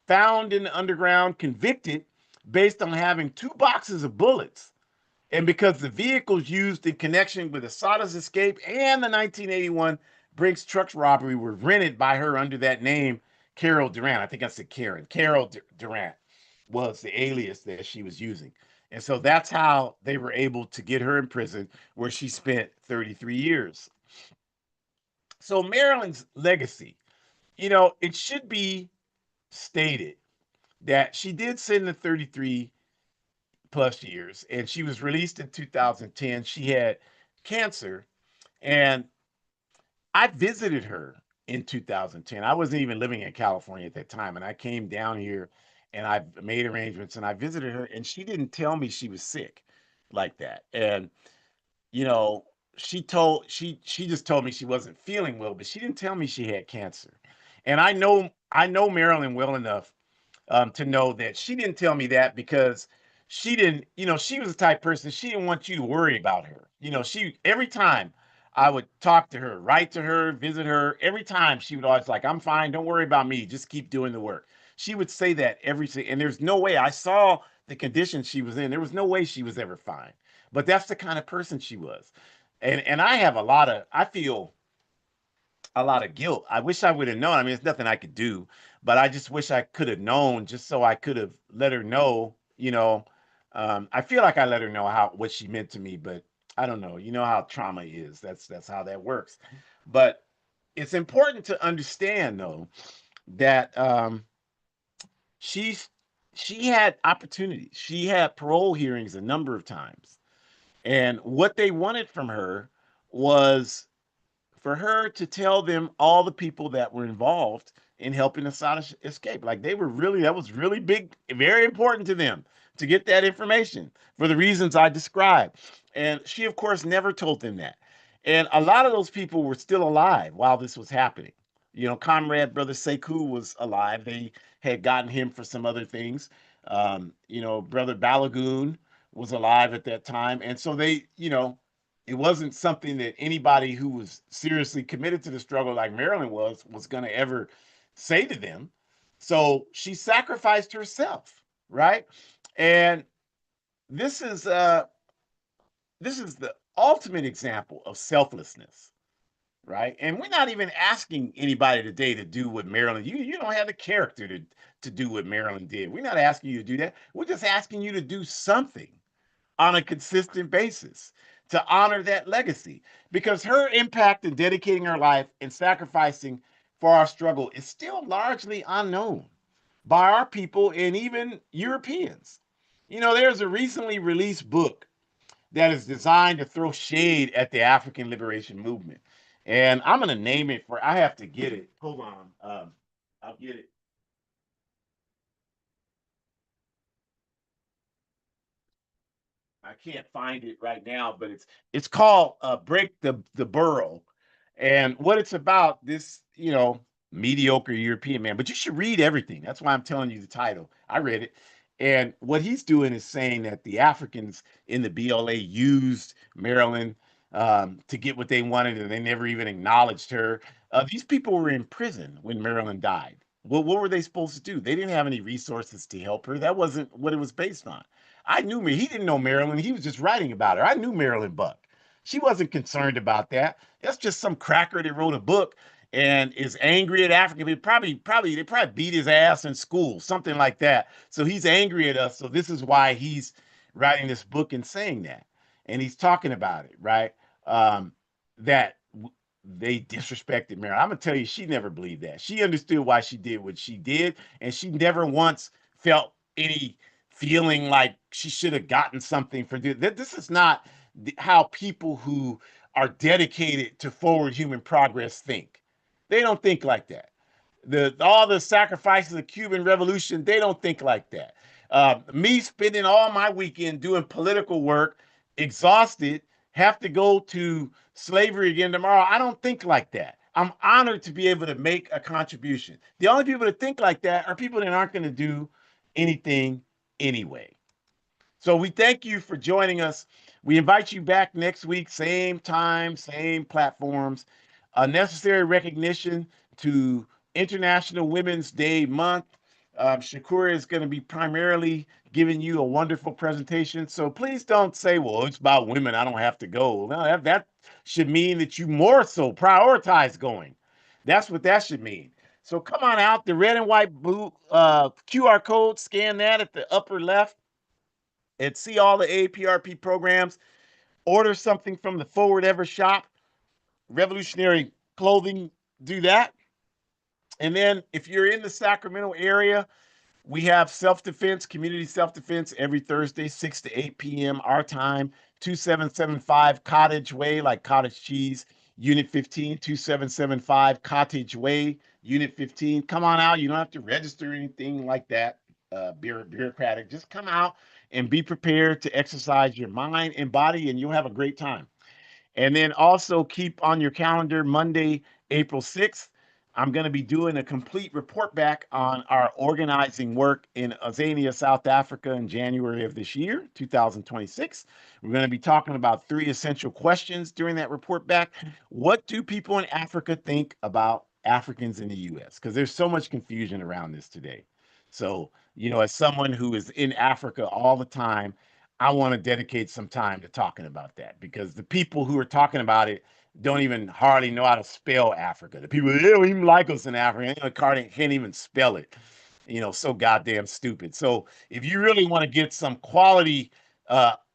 found in the underground, convicted based on having 2 boxes of bullets. And because the vehicles used in connection with Assata's escape and the 1981 Brinks trucks robbery were rented by her under that name, Carol Durant. I think I said Karen. Carol Durant was the alias that she was using. And so that's how they were able to get her in prison, where she spent 33 years. So Marilyn's legacy, it should be stated that she did sin the 33 plus years, and she was released in 2010. She had cancer, and I visited her in 2010. I wasn't even living in California at that time, and I came down here and I made arrangements and I visited her, and she didn't tell me she was sick like that. And you know, she just told me she wasn't feeling well, but she didn't tell me she had cancer. And I know Marilyn well enough to know that she didn't tell me that because she didn't, she was the type of person, she didn't want you to worry about her. She every time I would talk to her, write to her, visit her, every time she would always like, I'm fine, don't worry about me, just keep doing the work. She would say that and there's no way I saw the condition she was in. There was no way she was ever fine. But that's the kind of person she was. And I have I feel a lot of guilt. I wish I would have known. I mean, it's nothing I could do, but I just wish I could have known just so I could have let her know, I feel like I let her know what she meant to me, but I don't know. You know how trauma is. That's how that works. But it's important to understand though that she's she had opportunities. She had parole hearings a number of times. And what they wanted from her was for her to tell them all the people that were involved in helping Assata escape. Like that was really big, very important to them to get that information for the reasons I described. And she, of course, never told them that. And a lot of those people were still alive while this was happening. Comrade Brother Sekou was alive. They had gotten him for some other things. Brother Balagoon was alive at that time. And so it wasn't something that anybody who was seriously committed to the struggle like Marilyn was going to ever say to them. So she sacrificed herself, right? And this is the ultimate example of selflessness, right? And we're not even asking anybody today to do what Marilyn. You don't have the character to do what Marilyn did. We're not asking you to do that. We're just asking you to do something on a consistent basis to honor that legacy, because her impact in dedicating her life and sacrificing for our struggle is still largely unknown by our people and even Europeans. There's a recently released book that is designed to throw shade at the African liberation movement. And I'm going to name it I have to get it. Hold on. I'll get it. I can't find it right now, but it's called "Break the Burrow," and what it's about. This mediocre European man, but you should read everything. That's why I'm telling you the title. I read it, and what he's doing is saying that the Africans in the BLA used Marilyn to get what they wanted, and they never even acknowledged her. These people were in prison when Marilyn died. Well, what were they supposed to do? They didn't have any resources to help her. That wasn't what it was based on. I knew me. He didn't know Marilyn. He was just writing about her. I knew Marilyn Buck. She wasn't concerned about that. That's just some cracker that wrote a book and is angry at Africa. They probably beat his ass in school, something like that. So he's angry at us. So this is why he's writing this book and saying that. And he's talking about it, right? That they disrespected Marilyn. I'm gonna tell you, she never believed that. She understood why she did what she did, and she never once felt any feeling like she should have gotten something for this. This is not how people who are dedicated to forward human progress think. They don't think like that. All the sacrifices of the Cuban Revolution, they don't think like that. Me spending all my weekend doing political work, exhausted, have to go to slavery again tomorrow. I don't think like that. I'm honored to be able to make a contribution. The only people that think like that are people that aren't going to do anything anyway. So we thank you for joining us. We invite you back next week, same time, same platforms. A necessary recognition to International Women's Day month. Shakur is going to be primarily giving you a wonderful presentation. So please don't say, well, it's about women, I don't have to go. No, that should mean that you more so prioritize going. That's what that should mean. So come on out, the red and white blue QR code, scan that at the upper left and see all the APRP programs. Order something from the Forward Ever shop, Revolutionary Clothing, do that. And then if you're in the Sacramento area, we have self-defense, community self-defense every Thursday, 6 to 8 p.m. our time, 2775 Cottage Way, like cottage cheese, Unit 15, 2775 Cottage Way, Unit 15. Come on out. You don't have to register or anything like that, bureaucratic. Just come out and be prepared to exercise your mind and body, and you'll have a great time. And then also keep on your calendar Monday, April 6th. I'm going to be doing a complete report back on our organizing work in Azania, South Africa in January of this year, 2026. We're going to be talking about 3 essential questions during that report back. What do people in Africa think about Africans in the US? Because there's so much confusion around this today. So, as someone who is in Africa all the time, I want to dedicate some time to talking about that because the people who are talking about it don't even hardly know how to spell Africa. The people, they don't even like us in Africa. Can't even spell it. So goddamn stupid. So if you really want to get some quality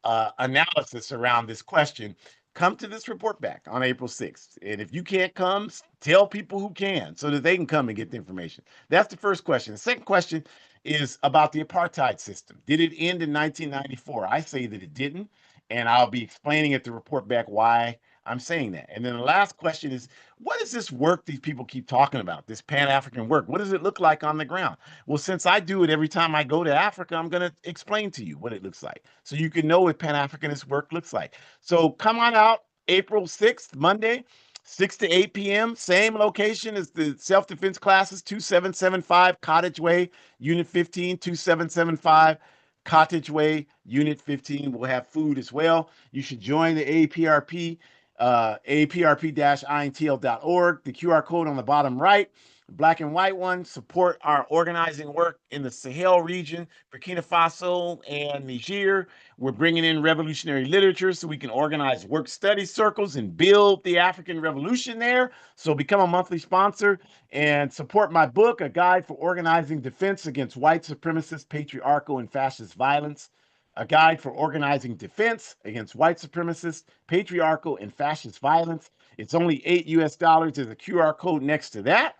analysis around this question, come to this report back on April 6th. And if you can't come, tell people who can so that they can come and get the information. That's the first question. The second question is about the apartheid system. Did it end in 1994? I say that it didn't. And I'll be explaining at the report back why I'm saying that. And then the last question is, what is this work these people keep talking about, this Pan-African work? What does it look like on the ground? Well, since I do it every time I go to Africa, I'm going to explain to you what it looks like so you can know what Pan-Africanist work looks like. So come on out April 6th, Monday, 6 to 8 p.m. Same location as the self-defense classes, 2775 Cottage Way, Unit 15, 2775 Cottage Way, Unit 15. We'll have food as well. You should join the APRP, aprp-intl.org. The QR code on the bottom right, black and white one. Support our organizing work in the Sahel region, Burkina Faso, and Niger. We're bringing in revolutionary literature so we can organize work study circles and build the African Revolution there. So become a monthly sponsor and support my book, A Guide for Organizing Defense Against White Supremacist, Patriarchal, and Fascist Violence. A Guide for Organizing Defense Against White Supremacist, Patriarchal, and Fascist Violence. It's only $8. There's a QR code next to that.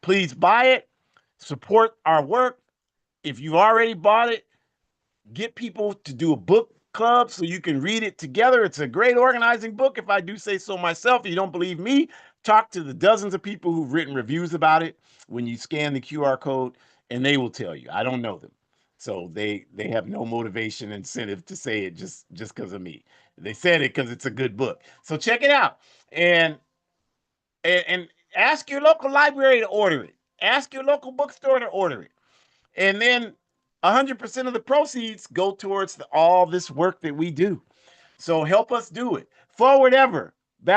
Please buy it. Support our work. If you've already bought it, get people to do a book club so you can read it together. It's a great organizing book, if I do say so myself. If you don't believe me, talk to the dozens of people who've written reviews about it when you scan the QR code, and they will tell you. I don't know them. So they have no motivation, incentive to say it just because of me. They said it because it's a good book. So check it out. And ask your local library to order it. Ask your local bookstore to order it. And then 100% of the proceeds go towards all this work that we do. So help us do it. Forward ever.